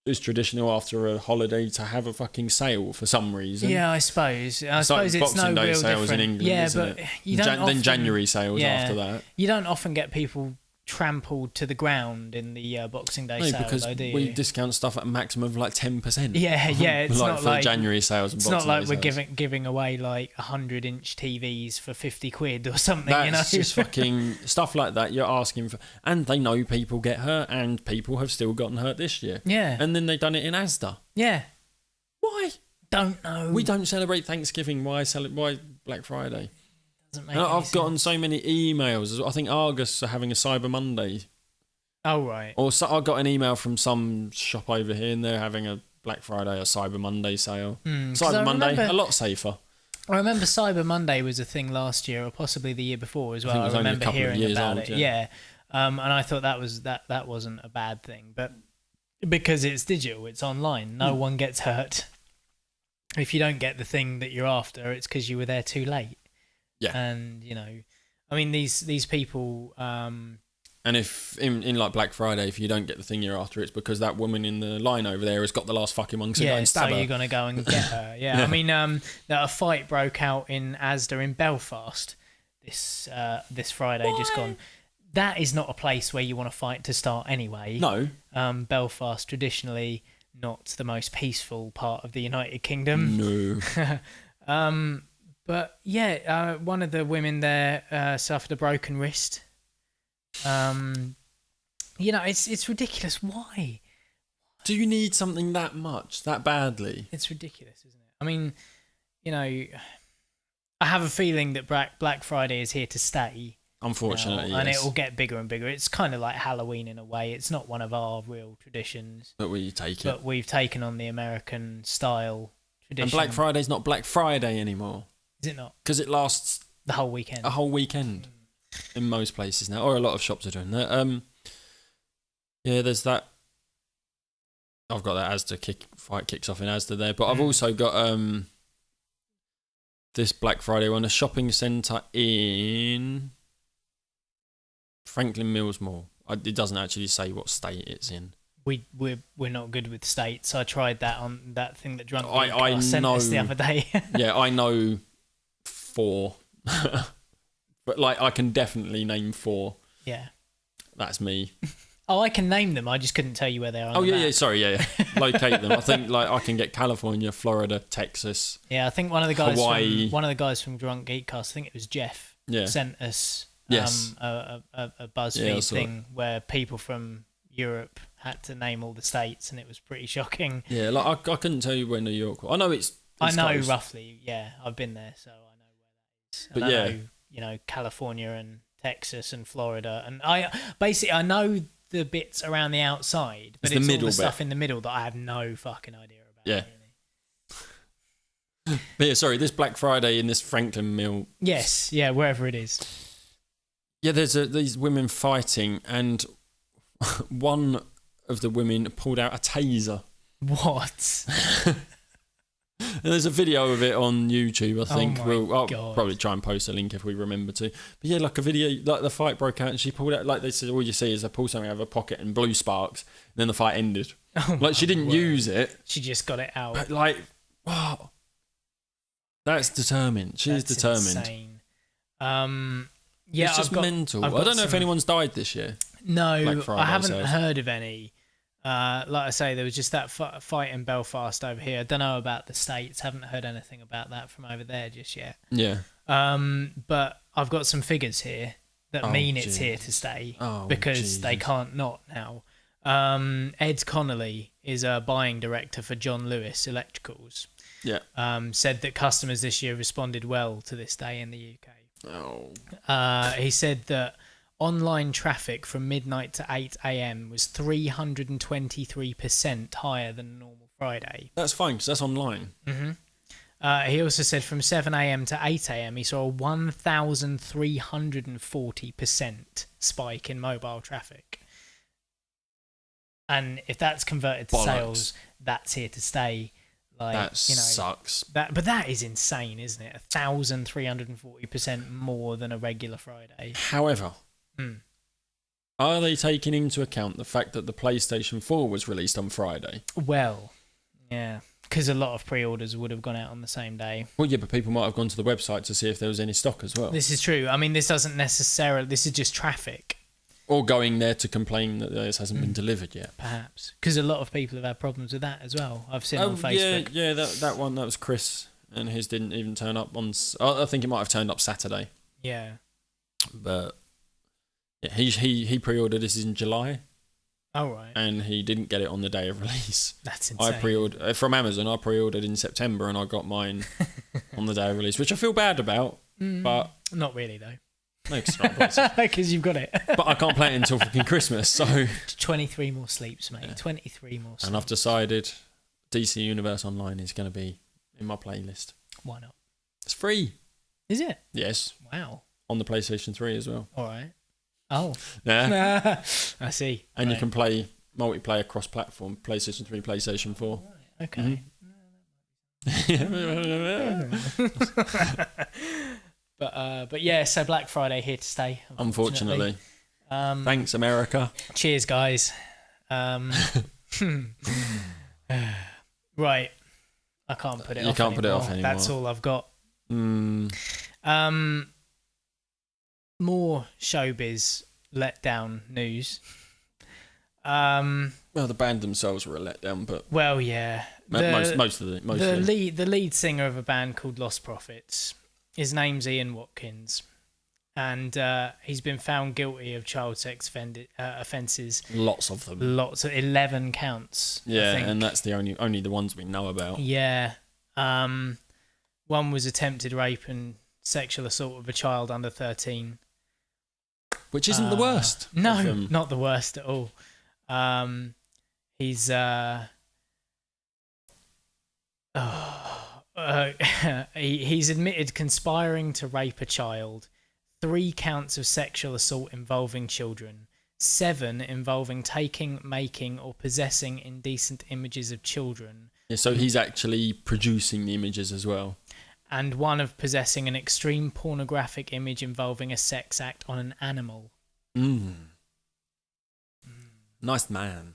it's traditional after a holiday to have a fucking sale for some reason. Yeah, I suppose. I It's like suppose it's no Boxing Day real sales different. in England, yeah, isn't but it? you don't often, Then January sales yeah, after that. You don't often get people trampled to the ground in the Boxing Day No, sale, because though, do we you? discount stuff at a maximum of like 10%. Yeah, it's like not for like January sales and it's not Boxing like Day we're sales. giving away like 100-inch TVs for 50 quid or something. That's just fucking stuff like that. You're asking for, and they know people get hurt, and people have still gotten hurt this year. Yeah, And then they done it in Asda. yeah. Why? Don't know. We don't celebrate Thanksgiving. Why Black Friday? Doesn't make And any I've gotten sense. so many emails. I think Argus are having a Cyber Monday. Oh right. Or I got an email from some shop over here, and they're having a Black Friday or Cyber Monday sale. 'Cause I Cyber Monday, remember- a lot safer. I remember Cyber Monday was a thing last year, or possibly the year before as well. think it was I only a remember couple of hearing years about old, it. yeah. And I thought that wasn't a bad thing, but because it's digital, it's online, no one gets hurt. If you don't get the thing that you're after, it's because you were there too late. Yeah. And I mean these people. And if in like Black Friday, if you don't get the thing you're after, it's because that woman in the line over there has got the last fucking one, so go Yeah, and so stab her. you're gonna go and get her. Yeah, I mean, that a fight broke out in Asda in Belfast this Friday just gone. That is not a place where you want to fight to start anyway. No. Belfast traditionally not the most peaceful part of the United Kingdom. No. But yeah, one of the women there suffered a broken wrist. You know, it's ridiculous. Why? Do you need something that much, that badly? It's ridiculous, isn't it? I mean, you know, I have a feeling that Black Friday is here to stay. Unfortunately, and yes. it will get bigger and bigger. It's kind of like Halloween in a way. It's not one of our real traditions, But we take it. but we've taken on the American style tradition. And Black Friday's not Black Friday anymore. Is it not? Because it lasts The whole weekend. a whole weekend in most places now, or a lot of shops are doing that. Yeah, there's that. I've got that Asda fight kicks off in Asda there, but I've also got this Black Friday one, a shopping centre in Franklin Mills Mall. It doesn't actually say what state it's in. We're not good with states. I tried that on that thing that Drunk I Geek sent us the know- other day. Yeah, I know 4, but like I can definitely name 4. Yeah. That's me. Oh, I can name them. I just couldn't tell you where they are. On Oh the yeah, map. yeah. Sorry, yeah. Locate them. I think like I can get California, Florida, Texas. Yeah, I think one of the guys Hawaii. from Drunk Geekcast, I think it was Jeff, Yeah. sent us Yes. a Yeah, I BuzzFeed saw thing where people from Europe had to name all the states, and it was pretty shocking. Yeah, like I couldn't tell you where New York was. I know it's I know close. roughly. Yeah, I've been there, so I know where that is. But And I yeah. know, you know, California and Texas and Florida, and I know the bits around the outside, but It's the it's all middle the stuff bit. in the middle that I have no fucking idea about. Yeah. Really. But yeah, sorry, this Black Friday in this Franklin Mill. Yes, yeah, wherever it is. Yeah, there's these women fighting, and one of the women pulled out a taser. What? And there's a video of it on YouTube, I think. my I'll God. probably try and post a link if we remember to. But yeah, like a video, like the fight broke out and she pulled out, like they said, all you see is they pull something out of her pocket and blue sparks, and then the fight ended. Oh Like she my didn't word. use it, She just got it out. but like, wow. That's determined. She's That's determined. insane. Yeah, It's just mental. I don't know if anyone's died this year. No, Black Friday I haven't sales. heard of any. Like I say, there was just that fight in Belfast over here. I don't know about the States. Haven't heard anything about that from over there just yet. Yeah. But I've got some figures here that Oh, mean it's here jeez. to stay Oh, because they Jesus. can't not now. Ed Connolly is a buying director for John Lewis Electricals. Yeah. Said that customers this year responded well to this day in the UK. Oh. He said that online traffic from midnight to 8 a.m. was 323% higher than a normal Friday. That's fine because that's online. He also said from 7 a.m. to 8 a.m. he saw a 1,340% spike in mobile traffic. And if that's converted to Bollocks. sales, that's here to stay. Like, That sucks. But that is insane, isn't it? 1,340% more than a regular Friday. However, Hmm. are they taking into account the fact that the PlayStation 4 was released on Friday? Well, yeah, because a lot of pre-orders would have gone out on the same day. Well, yeah, but people might have gone to the website to see if there was any stock as well. This is true. I mean, this doesn't necessarily. This is just traffic, Or going there to complain that this hasn't been delivered yet. perhaps, because a lot of people have had problems with that as well. I've seen on Facebook. yeah, that one, that was Chris, and his didn't even turn up on. I think it might have turned up Saturday, Yeah. but yeah, he pre-ordered this in July, Oh right. and he didn't get it on the day of release. That's insane. I pre-ordered from Amazon. I pre-ordered in September, and I got mine on the day of release, which I feel bad about, but Not really though, no, 'cause it's not. because you've got it. But I can't play it until fucking Christmas. So, 23 more sleeps, mate. 23 more. Sleeps. and I've decided DC Universe Online is going to be in my playlist. Why not? It's free. Is it? Yes, Wow. on the PlayStation 3 as well. All right. Oh. Yeah. I see. And you Right. can play multiplayer cross-platform, PlayStation 3, PlayStation 4. Okay. But yeah, so Black Friday here to stay. Unfortunately. Thanks, America. Cheers, guys. Right. I can't put it You off can't put it off That's anymore. all I've got. Mm, More showbiz letdown news. Well, the band themselves were a letdown, but Well, yeah. most of The lead singer of a band called Lost Prophets. His name's Ian Watkins, and he's been found guilty of child sex offences. lots of them. Lots of 11 counts. I Yeah, think. and that's the only the ones we know about. Yeah. One was attempted rape and sexual assault of a child under 13. Which isn't the worst. No, of them. not the worst at all. He's he's admitted conspiring to rape a child, 3 counts of sexual assault involving children, 7 involving taking, making, or possessing indecent images of children. Yeah, so he's actually producing the images as well. And 1 of possessing an extreme pornographic image involving a sex act on an animal. Nice man.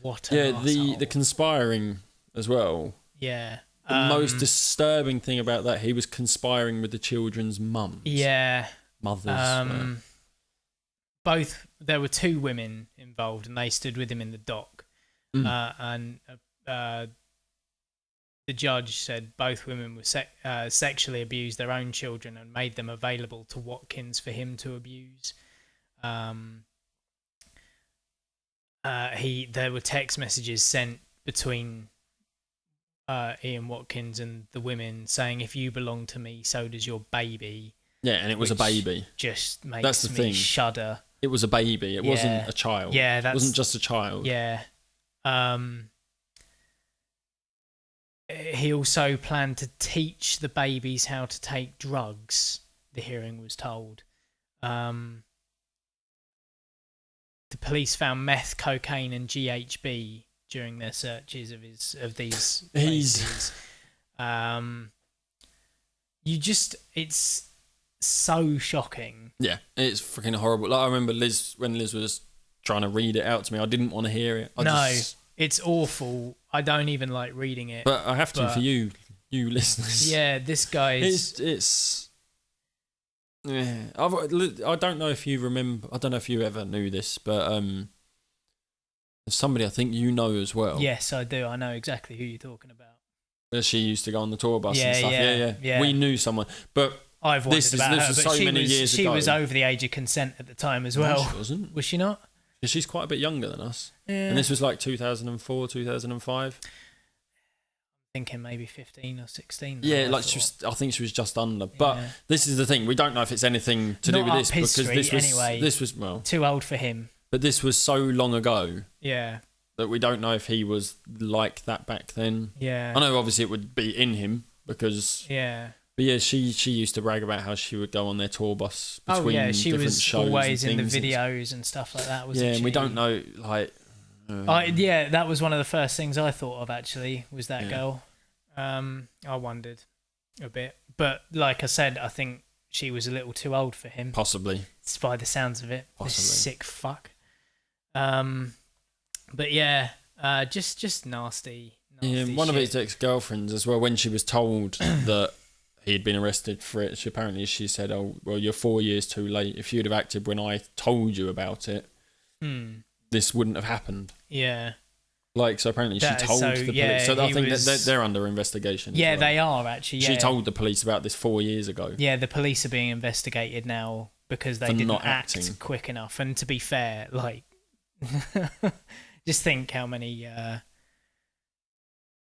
What an arsehole. the conspiring as well. Yeah. The most disturbing thing about that, he was conspiring with the children's mums. Yeah. Mothers. Both, there were 2 women involved, and they stood with him in the dock. And the judge said both women were sexually abused their own children and made them available to Watkins for him to abuse. There were text messages sent between Ian Watkins and the women saying, "If you belong to me, so does your baby." Yeah, and it was a baby. Just makes That's the me thing. shudder. It was a baby. It Yeah. wasn't a child. Yeah, it that's- wasn't just a child. Yeah. He also planned to teach the babies how to take drugs, the hearing was told. The police found meth, cocaine, and GHB during their searches of these places. It's so shocking. Yeah, it's freaking horrible. Like, I remember when Liz was trying to read it out to me, I didn't want to hear it. It's awful. I don't even like reading it. But I have to for you listeners. Yeah, this guy's... It's yeah. I don't know if you remember. I don't know if you ever knew this, but there's somebody I think you know as well. Yes, I do. I know exactly who you're talking about. She used to go on the tour bus and stuff. Yeah. We knew someone, but I've wondered about her, was but so many years she ago. was over the age of consent at the time as well. No, she wasn't. Was she not? She's quite a bit younger than us. Yeah. And this was like 2004, 2005. Thinking maybe 15 or 16. Yeah, like I think she was just under. But this is the thing, we don't know if it's anything to do with this because this was well, too old for him. But this was so long ago. Yeah. That we don't know if he was like that back then. Yeah. I know obviously it would be in him because But yeah, she used to brag about how she would go on their tour bus between she different was shows always and in the things. videos and stuff like that, wasn't Yeah, she? and we don't know like that was one of the first things I thought of actually, was that girl. I wondered a bit. But like I said, I think she was a little too old for him. Possibly. It's by the sounds of it. Possibly. This sick fuck. But yeah, just nasty. Yeah, one of his ex-girlfriends as well, when she was told that he'd been arrested for it, she said, "Oh, well, you're 4 years too late. If you'd have acted when I told you about it, this wouldn't have happened." Yeah. Like, so apparently she told the police. So I think that they're under investigation. Yeah, as well. they are actually. Yeah. She told the police about this 4 years ago. Yeah, the police are being investigated now because they didn't not act acting quick enough. And to be fair, like, just think how many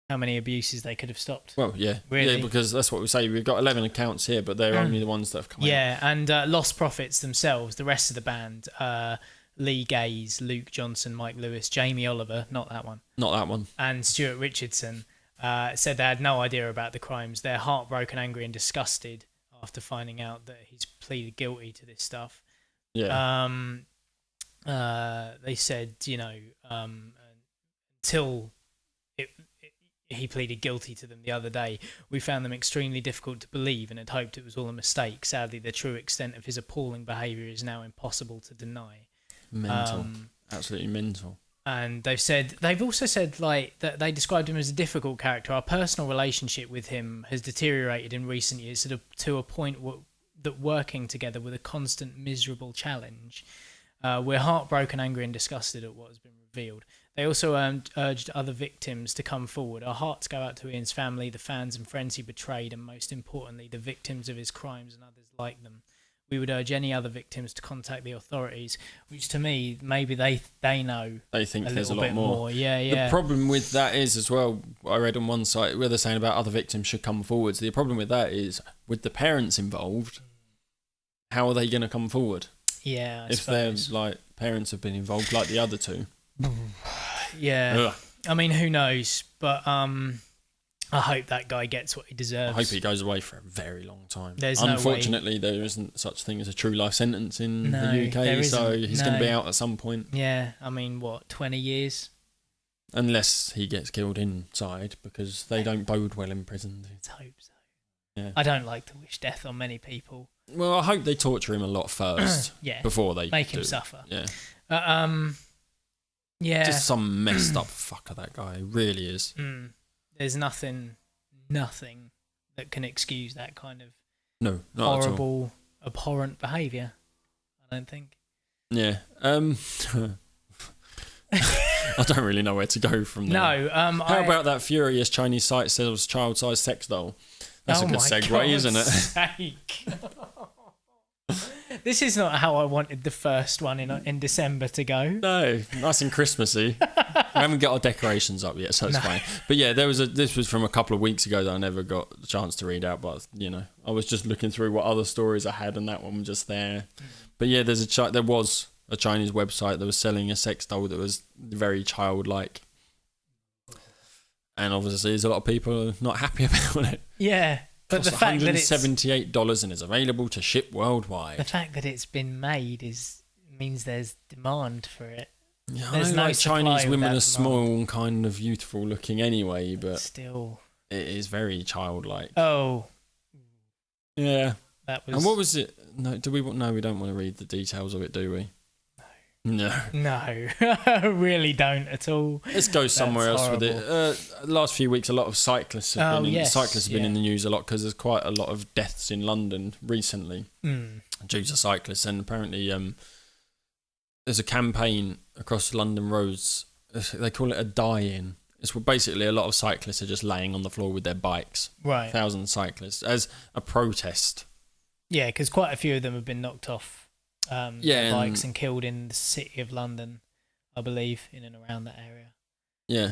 abuses they could have stopped. Well, yeah. Really? Yeah, because that's what we say. We've got 11 accounts here, but they're only the ones that have come out. Yeah, and Lost Prophets themselves, the rest of the band, Lee Gaze, Luke Johnson, Mike Lewis, Jamie Oliver, not that one, and Stuart Richardson, said they had no idea about the crimes. They're heartbroken, angry, and disgusted after finding out that he's pleaded guilty to this stuff. Yeah. They said, until he pleaded guilty to them the other day, we found them extremely difficult to believe and had hoped it was all a mistake. Sadly, the true extent of his appalling behaviour is now impossible to deny. Mental. Absolutely mental. And they've also said like that they described him as a difficult character. Our personal relationship with him has deteriorated in recent years to a point that working together was a constant miserable challenge. We're heartbroken, angry, and disgusted at what has been revealed. revealed. They also urged other victims to come forward. Our hearts go out to Ian's family, the fans and friends he betrayed, and most importantly, the victims of his crimes and others like them. We would urge any other victims to contact the authorities, which to me, maybe they know. They think there's a little lot bit more. Yeah. The problem with that is as well, I read on one site where they're saying about other victims should come forward. So the problem with that is with the parents involved, how are they going to come forward? Yeah, if their like parents have been involved like the other two. Yeah. Ugh. I mean, who knows? But I hope that guy gets what he deserves. I hope he goes away for a very long time. There's Unfortunately, there isn't such thing as a true life sentence in No, the there UK, so isn't. he's going to be out at some point. Yeah, I mean, what, 20 years? Unless he gets killed inside, because they don't bode well in prison. Let's hope so. Yeah. I don't like to wish death on many people. Well, I hope they torture him a lot first. Yeah. Before they Make him do. suffer. Yeah. Yeah. Just some messed up fucker, that guy. He really is. There's nothing that can excuse that kind of No, not at all. horrible, abhorrent behaviour. I don't think. Yeah. I don't really know where to go from there. No. How about that furious Chinese site sells child-sized sex doll? That's a good segue, God's isn't it? Sake. This is not how I wanted the first one in December to go. No, nice and Christmassy. We haven't got our decorations up yet, so it's fine. But yeah, this was from a couple of weeks ago that I never got a chance to read out, but I was just looking through what other stories I had, and that one was just there. But yeah, there was a Chinese website that was selling a sex doll that was very childlike. And obviously, there's a lot of people not happy about it. Yeah, but the fact that it's $178 and is available to ship worldwide. the fact that it's been made means there's demand for it. Yeah, There's I know no like supply Chinese women without are small and kind of youthful looking anyway, but Still, it is very childlike. oh, Yeah. that was. And what was it? No, we don't want to read the details of it, do we? No. No, I really don't at all. Let's go somewhere else with it. Last few weeks, a lot of cyclists have been in the news a lot because there's quite a lot of deaths in London recently due to cyclists, and apparently there's a campaign across London roads. They call it a die-in. It's basically a lot of cyclists are just laying on the floor with their bikes. Right. 1,000 cyclists as a protest. Yeah, because quite a few of them have been knocked off their bikes and killed in the city of London, I believe, in and around that area. Yeah.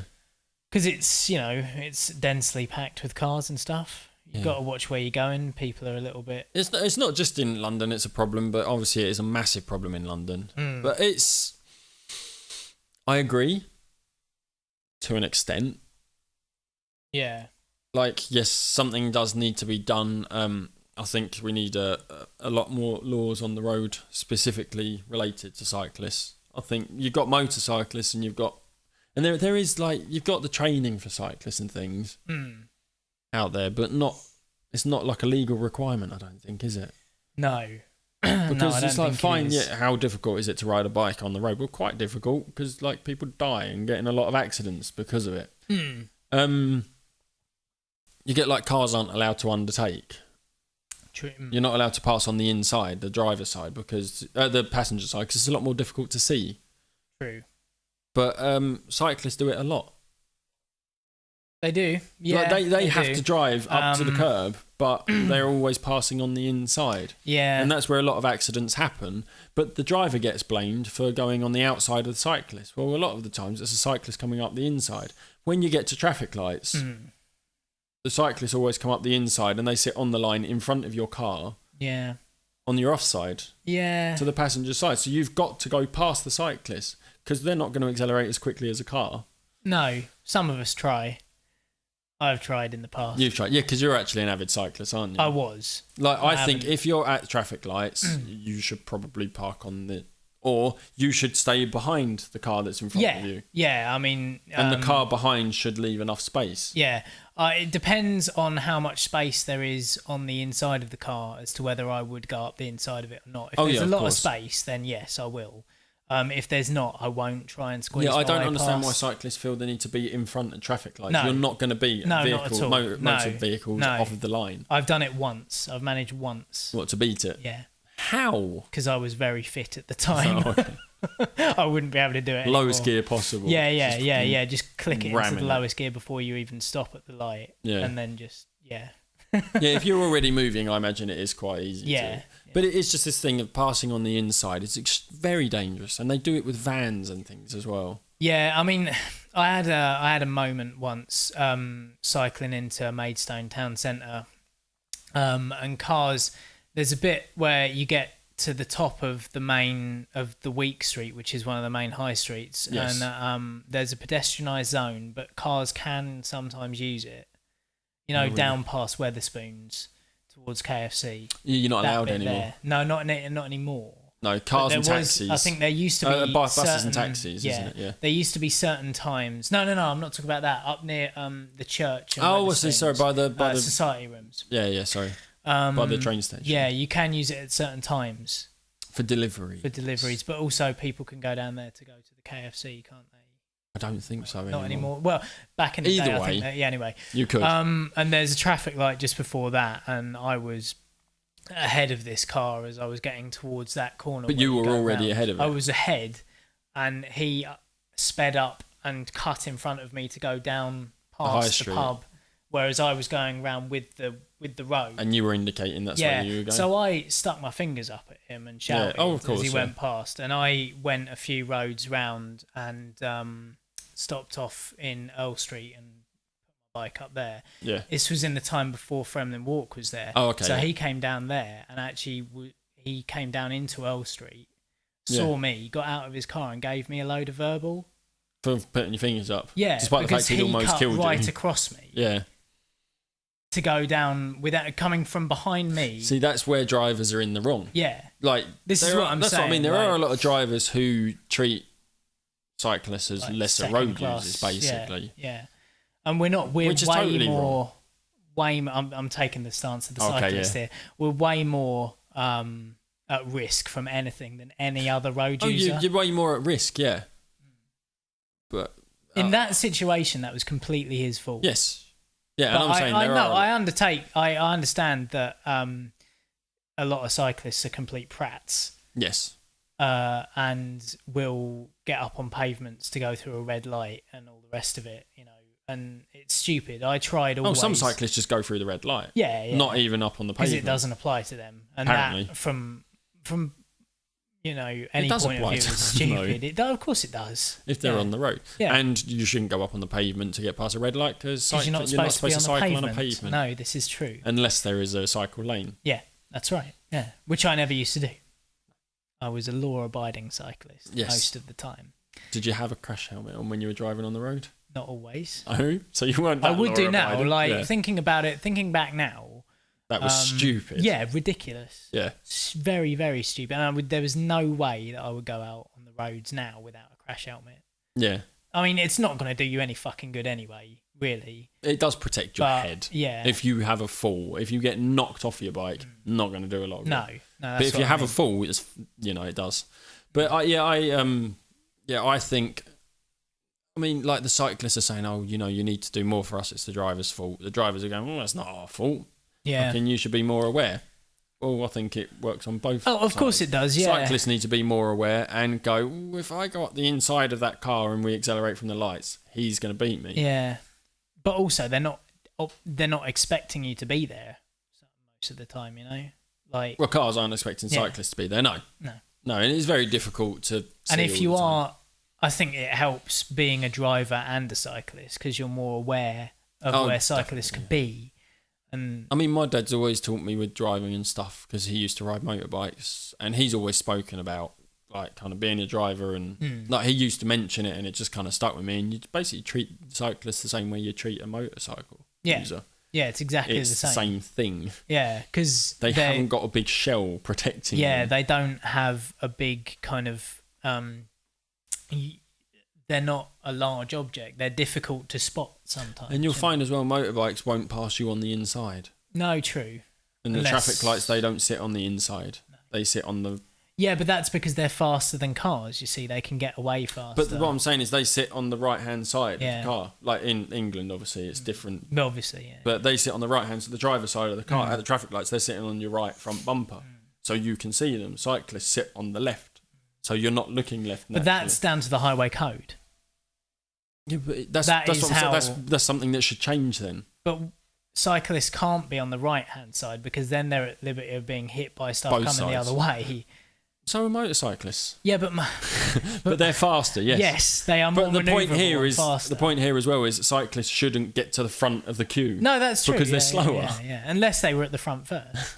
Because it's densely packed with cars and stuff. You've got to watch where you're going. People are a little bit. It's not just in London. It's a problem, but obviously it is a massive problem in London. But I agree to an extent. Yeah. Like, yes, something does need to be done. I think we need a lot more laws on the road specifically related to cyclists. I think you've got motorcyclists and you've got the training for cyclists and things out there, but it's not like a legal requirement, I don't think, is it? No. Because it's like, fine, it is. yeah, how difficult is it to ride a bike on the road? Well, quite difficult, because like people die and get in a lot of accidents because of it. You get like cars aren't allowed to undertake. True. You're not allowed to pass on the inside, the driver's side, because the passenger side, because it's a lot more difficult to see. True. But cyclists do it a lot. They do. Yeah. Like they have do. to drive up to the curb, but they're always passing on the inside. Yeah. And that's where a lot of accidents happen. But the driver gets blamed for going on the outside of the cyclist. Well, a lot of the times it's a cyclist coming up the inside. When you get to traffic lights, the cyclists always come up the inside and they sit on the line in front of your car. Yeah. On your offside. Yeah. To the passenger side. So you've got to go past the cyclist because they're not going to accelerate as quickly as a car. No. Some of us try. I've tried in the past. You've tried. Yeah, because you're actually an avid cyclist, aren't you? I was. Like, I think if you're at traffic lights, you should probably park on the... Or you should stay behind the car that's in front of you. Yeah, I mean... And the car behind should leave enough space. Yeah. It depends on how much space there is on the inside of the car as to whether I would go up the inside of it or not. If there's a lot of space, then yes, I will. If there's not, I won't try and squeeze. Yeah, I don't understand past. why cyclists feel they need to be in front of traffic lights. No. You're not going to be not at all. motor vehicles off of the line. I've done it once. I've managed once. What, to beat it? Yeah. How? Because I was very fit at the time. Oh, okay. I wouldn't be able to do it Lowest anymore. gear possible. Yeah. Just click it into ramming the it. lowest gear before you even stop at the light. Yeah. And then just, Yeah, if you're already moving, I imagine it is quite easy to. But it is just this thing of passing on the inside. It's very dangerous. And they do it with vans and things as well. Yeah, I mean, I had a moment once cycling into Maidstone town centre, and cars. There's a bit where you get to the top of the Week Street, which is one of the main high streets, Yes. and there's a pedestrianised zone, but cars can sometimes use it. You know, down past Weatherspoons towards KFC. You're not that allowed bit anymore. there. No, not anymore. No, But cars there and was- taxis. I think there used to be buses certain, and taxis, isn't it? Yeah. There used to be certain times. No, I'm not talking about that. Up near the church. and Oh, what's this? Sorry, Wetherspoons, by the society rooms. yeah, sorry. By the train station. Yeah, you can use it at certain times For delivery. for deliveries, but also people can go down there to go to the KFC, can't they? I don't think so Not anymore. Well, back in the Either day, I way, think that, yeah. Anyway, You could. and there's a traffic light just before that, and I was ahead of this car as I was getting towards that corner. But where you were go already round. ahead of it. I was ahead, and he sped up and cut in front of me to go down high past the street. pub, whereas I was going round with the road. And you were indicating that's Yeah, where you were going. so I stuck my fingers up at him and shouted Oh, of course, as he yeah. went past, and I went a few roads round and stopped off in Earl Street and put my bike up there. Yeah. This was in the time before Fremlin Walk was there. Oh, okay, So yeah. he came down there and actually he came down into Earl Street, saw me, got out of his car and gave me a load of verbal. For putting your fingers up. Yeah, Despite the because fact he'd he almost cut killed right you. across me Yeah. to go down without coming from behind me. See, that's where drivers are in the wrong. Yeah. Like This is there what are- I'm that's what I mean. saying, There are a like- lot of drivers who treat cyclists as Like lesser second road class, users, basically. Yeah. And we're Which is way totally more. I'm taking the stance of the Okay, cyclist yeah. here. We're way more at risk from anything than any other road Oh, user. you're way more at risk, yeah. But In that situation, that was completely his fault. yes, yeah. But And I'm saying there are. I understand that a lot of cyclists are complete prats. Yes. And will get up on pavements to go through a red light and all the rest of it, you know, and it's stupid. I tried Oh, always. some cyclists just go through the red light. Yeah. Not even up on the because pavement. it doesn't apply to them, and Apparently. that from you know any does point of apply view to is them, though. stupid. Of course it does. If they're Yeah. on the road. Yeah. And you shouldn't go up on the pavement to get past a red light because 'Cause you're not supposed to be on the cycle pavement. on a pavement. No, this is true. Unless there is a cycle lane. Yeah, that's right. Yeah, which I never used to do. I was a law-abiding cyclist Yes. most of the time. Did you have a crash helmet on when you were driving on the road? Not always. Oh, so you weren't. I That would do now. law-abiding? Like Yeah. thinking about it, thinking back now. That was stupid. Yeah, ridiculous. Yeah. Very, very stupid. And there was no way that I would go out on the roads now without a crash helmet. Yeah. I mean, it's not going to do you any fucking good anyway, really. It does protect your But, head. yeah. If you have a fall, if you get knocked off your bike, not going to do a lot of No, good. that's But if what you I have mean. a fall, it's it does. But I think. I mean, like the cyclists are saying, oh, you need to do more for us. It's the driver's fault. The drivers are going, well, that's not our fault. Yeah. Fucking you should be more aware. Well, I think it works on both. Oh, of course sides. it does, yeah. Cyclists need to be more aware and go, "Ooh, if I go up the inside of that car and we accelerate from the lights, he's going to beat me. Yeah. But also, they're not expecting you to be there most of the time, you know? Like, Well, cars aren't expecting Yeah. cyclists to be there. No. No. No, and it's very difficult to see and if all you the time. are, I think it helps being a driver and a cyclist because you're more aware of where cyclists could be. And I mean, my dad's always taught me with driving and stuff because he used to ride motorbikes, and he's always spoken about like kind of being a driver, and like he used to mention it, and it just kind of stuck with me. And you basically treat cyclists the same way you treat a motorcycle user. yeah, it's exactly It's the same. thing. Yeah, because They haven't got a big shell protecting Yeah, them. they don't have a big kind of. They're not a large object. They're difficult to spot sometimes. And you'll find as well, motorbikes won't pass you on the inside. No, true. And the Unless- traffic lights, they don't sit on the inside. They sit on the... Yeah, but that's because they're faster than cars. You see, they can get away faster. But what I'm saying is they sit on the right-hand side Yeah. of the car. Like in England, obviously, it's different. But obviously, yeah. But they sit on the right-hand, so the driver's side of the car. At the traffic lights, they're sitting on your right front bumper. So you can see them. Cyclists sit on the left. so you're not looking left. But that's down to the highway code. Yeah, but that's That is what I'm saying. how- That's something that should change then. But cyclists can't be on the right-hand side because then they're at liberty of being hit by stuff Both coming the sides. other way. So are motorcyclists, Yeah, but but they're faster. Yes. yes, they are more But the point manoeuvrable here and is faster. the point here as well is cyclists shouldn't get to the front of the queue. No, that's true. because they're yeah, slower. Yeah, unless they were at the front first.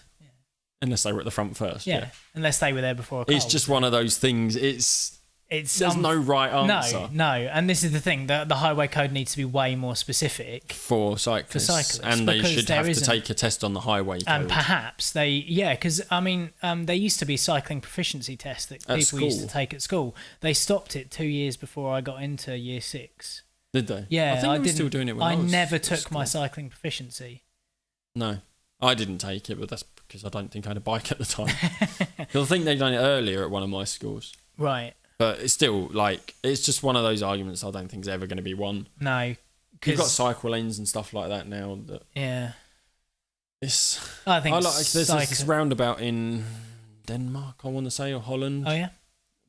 Unless they were at the front first. Yeah, unless they were there before a car. It's just one of those things. There's It's no right answer No, and this is the thing. The highway code needs to be way more specific. for cyclists. cyclists, And they because should there have to isn't. take a test on the highway code. And perhaps because there used to be cycling proficiency tests that At people used to school? take at school. They stopped it 2 years before I got into year 6. Did they? Yeah, I think they were didn't. still doing it when I I was never at took my school. cycling proficiency. No, I didn't take it, but that's because I don't think I had a bike at the time. 'Cause I think they'd done it earlier at one of my schools. Right. But it's still, it's just one of those arguments I don't think is ever going to be won. No. You've got 'cause- cycle lanes and stuff like that now. That Yeah. it's. I think there's this cycling. roundabout in Denmark, I want to say, or Holland. Oh yeah.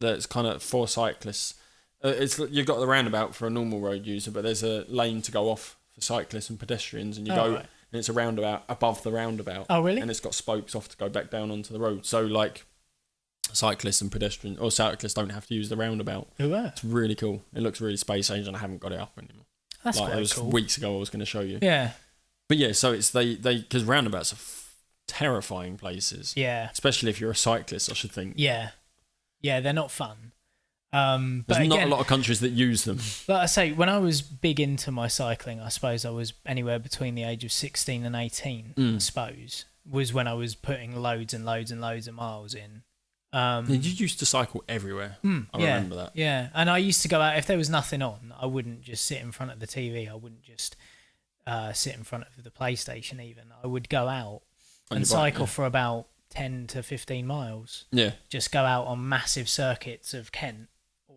That's kind of for cyclists. You've got the roundabout for a normal road user, but there's a lane to go off for cyclists and pedestrians, and you go, Right. and it's a roundabout above the roundabout. Oh really? And it's got spokes off to go back down onto the road. So like, cyclists and pedestrians or cyclists don't have to use the roundabout. Who were? It's really cool. It looks really space age, and I haven't got it up anymore. That's It quite was cool. weeks ago I was going to show you. Yeah. But yeah, so it's they because roundabouts are terrifying places. Yeah. Especially if you're a cyclist, I should think. Yeah. Yeah, they're not fun. But There's not again, a lot of countries that use them. like I say, when I was big into my cycling, I suppose I was anywhere between the age of 16 and 18, I suppose, was when I was putting loads and loads and loads of miles in. You used to cycle everywhere. I yeah, remember that. Yeah, and I used to go out, if there was nothing on, I wouldn't just sit in front of the TV. I wouldn't just sit in front of the PlayStation even. I would go out On and your bike, cycle yeah. for about 10 to 15 miles. Yeah. Just go out on massive circuits of Kent, or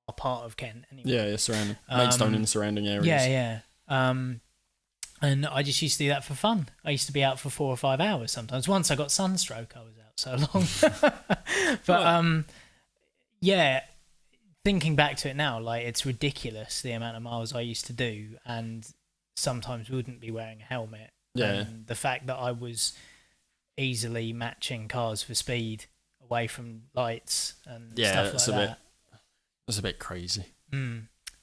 a part of Kent anyway. Yeah, surrounding Maidstone and the surrounding areas. Yeah. And I just used to do that for fun. I used to be out for 4 or 5 hours sometimes. Once I got sunstroke, I was out so long. But yeah, thinking back to it now, like it's ridiculous the amount of miles I used to do, and sometimes wouldn't be wearing a helmet. Yeah. And the fact that I was easily matching cars for speed away from lights and Yeah, stuff like that. That's a bit crazy.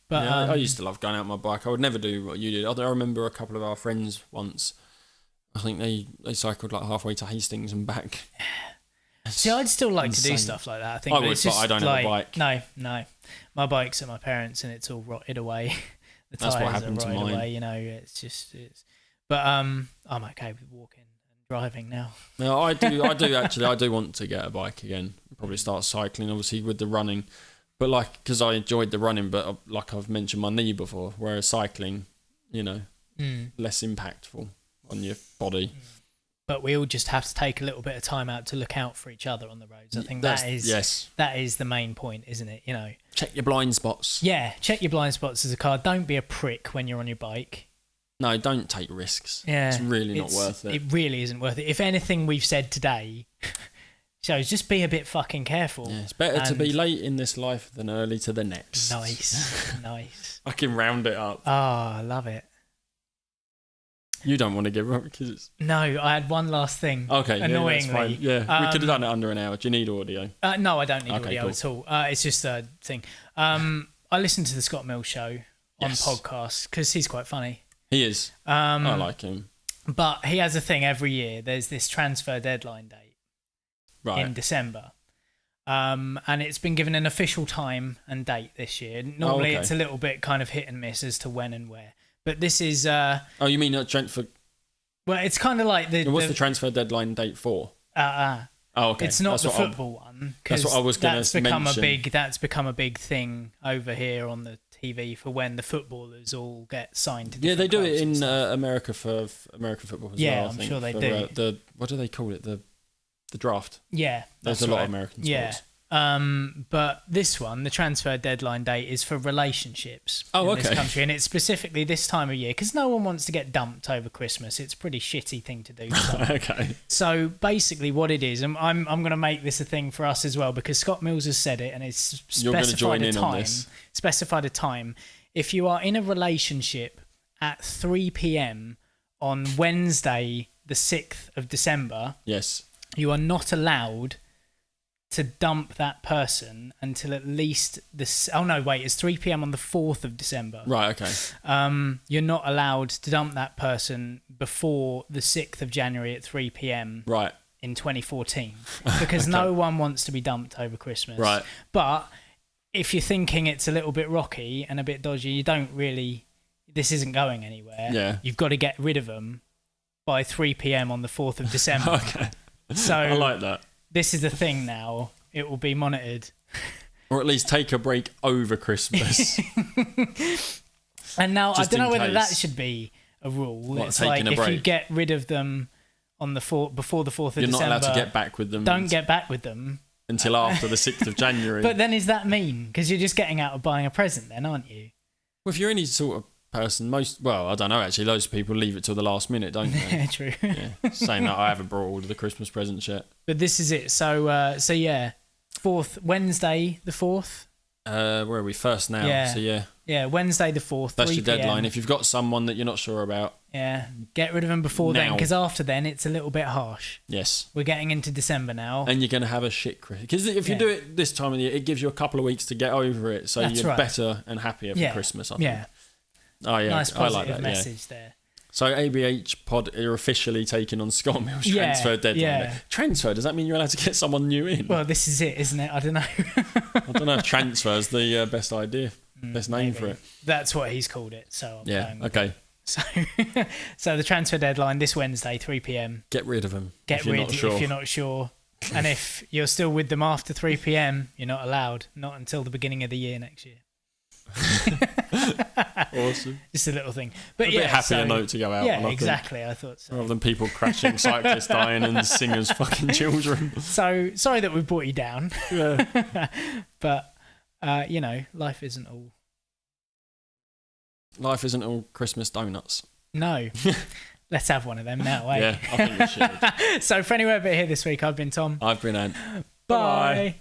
But Yeah, I used to love going out on my bike. I would never do what you did. I remember a couple of our friends once. I think they cycled like halfway to Hastings and back. See, I'd still like to do insane. stuff like that. I think I but would, it's but just I don't have a like, bike. No, my bike's at my parents' and it's all rotted away. The That's what tires happened are to rotted mine. away. You know, it's. But I'm okay with walking and driving now. No, I do actually. I do want to get a bike again. Probably start cycling, obviously with the running, but like because I enjoyed the running, but like I've mentioned my knee before, whereas cycling, less impactful on your body. But we all just have to take a little bit of time out to look out for each other on the roads. I think yes. that is the main point, isn't it? You know. Check your blind spots. Yeah, check your blind spots as a car. Don't be a prick when you're on your bike. No, don't take risks. Yeah, it's really not worth it. It really isn't worth it. If anything we've said today shows, just be a bit fucking careful. Yeah, it's better to And- be late in this life than early to the next. Nice. I can round it up. Oh, I love it. You don't want to give up because it's No, I had one last thing. okay. Annoyingly. Yeah, that's fine. Yeah, we could have done it under an hour. Do you need audio? No, I don't need Okay, audio cool. at all. It's just a thing. I listened to the Scott Mills show on Yes. podcast because he's quite funny. He is. I like him. But he has a thing every year. There's this transfer deadline date Right. in December. And it's been given an official time and date this year. Normally okay. it's a little bit kind of hit and miss as to when and where. But this is, Oh, you mean transfer? well, it's kind of like What's the transfer deadline date for? Oh, okay. It's not That's the what I'm- football one. That's 'cause what I was gonna that's become mention. That's become a big thing over here on the TV for when the footballers all get signed to. Yeah, they different do it clubs and in stuff. America for American football as Yeah, well. I I'm think, sure they for, do. The what do they call it? The draft. Yeah, There's that's a lot right. of American Yeah. sports. But this one, the transfer deadline date, is for relationships in this country, and it's specifically this time of year because no one wants to get dumped over Christmas. It's a pretty shitty thing to do. Okay. So basically, what it is, and I'm going to make this a thing for us as well because Scott Mills has said it, and it's specified a time. Specified a time. If you are in a relationship at 3 p.m. on Wednesday, the 6th of December, yes, you are not allowed to dump that person until at least it's 3 p.m. on the 4th of December. Right, okay. You're not allowed to dump that person before the 6th of January at 3 p.m. Right. in 2014 because no one wants to be dumped over Christmas. Right. But if you're thinking it's a little bit rocky and a bit dodgy, you don't really, this isn't going anywhere. Yeah. You've got to get rid of them by 3 p.m. on the 4th of December. Okay. So I like that. This is the thing now. It will be monitored. Or at least take a break over Christmas. And now, Just I don't know in whether that case. should be a rule. What, It's taking like a if you break? get rid of them on the before the 4th of You're December. not allowed to get back with them Don't get back with them. until after the 6th of January. But then is that mean? Because you're just getting out of buying a present then, aren't you? Well, if you're any sort of person, I don't know, actually, loads of people leave it till the last minute, don't they? True. Yeah. Saying that I haven't brought all of the Christmas presents yet. But this is it. So yeah, Wednesday the 4th. Where are we? First now. Yeah. So yeah. Yeah, Wednesday the 4th. That's 3 your deadline. PM. If you've got someone that you're not sure about. Yeah, get rid of them before then, Now. because after then it's a little bit harsh. Yes. We're getting into December now. And you're going to have a shit Christmas. Because if you Yeah. do it this time of the year, it gives you a couple of weeks to get over it. So That's you're right. better and happier for Christmas, I think. Yeah. Oh, yeah. Nice I positive like that. Yeah. message there. So ABH Pod are officially taking on Scott Mills' Yeah, transfer deadline. yeah. Transfer? Does that mean you're allowed to get someone new in? Well, this is it, isn't it? I don't know. I don't know if transfer's the best idea, best name for it. That's what he's called it. So I'm Yeah. going with Okay. it. So the transfer deadline this Wednesday, 3 p.m. Get rid of them. Get if you're rid not sure. if you're not sure. And if you're still with them after 3 p.m., you're not allowed. Not until the beginning of the year next year. Awesome. Just a little thing. But A yeah, bit happier so, note to go out yeah, on, I think. exactly. I thought so. Rather than people crashing, cyclists dying, and singers fucking children. So sorry that we brought you down. Yeah. But life isn't all. Life isn't all Christmas donuts. No. Let's have one of them now, eh? Yeah, I think we should. So for Anywhere But Here this week, I've been Tom. I've been Ant. Bye.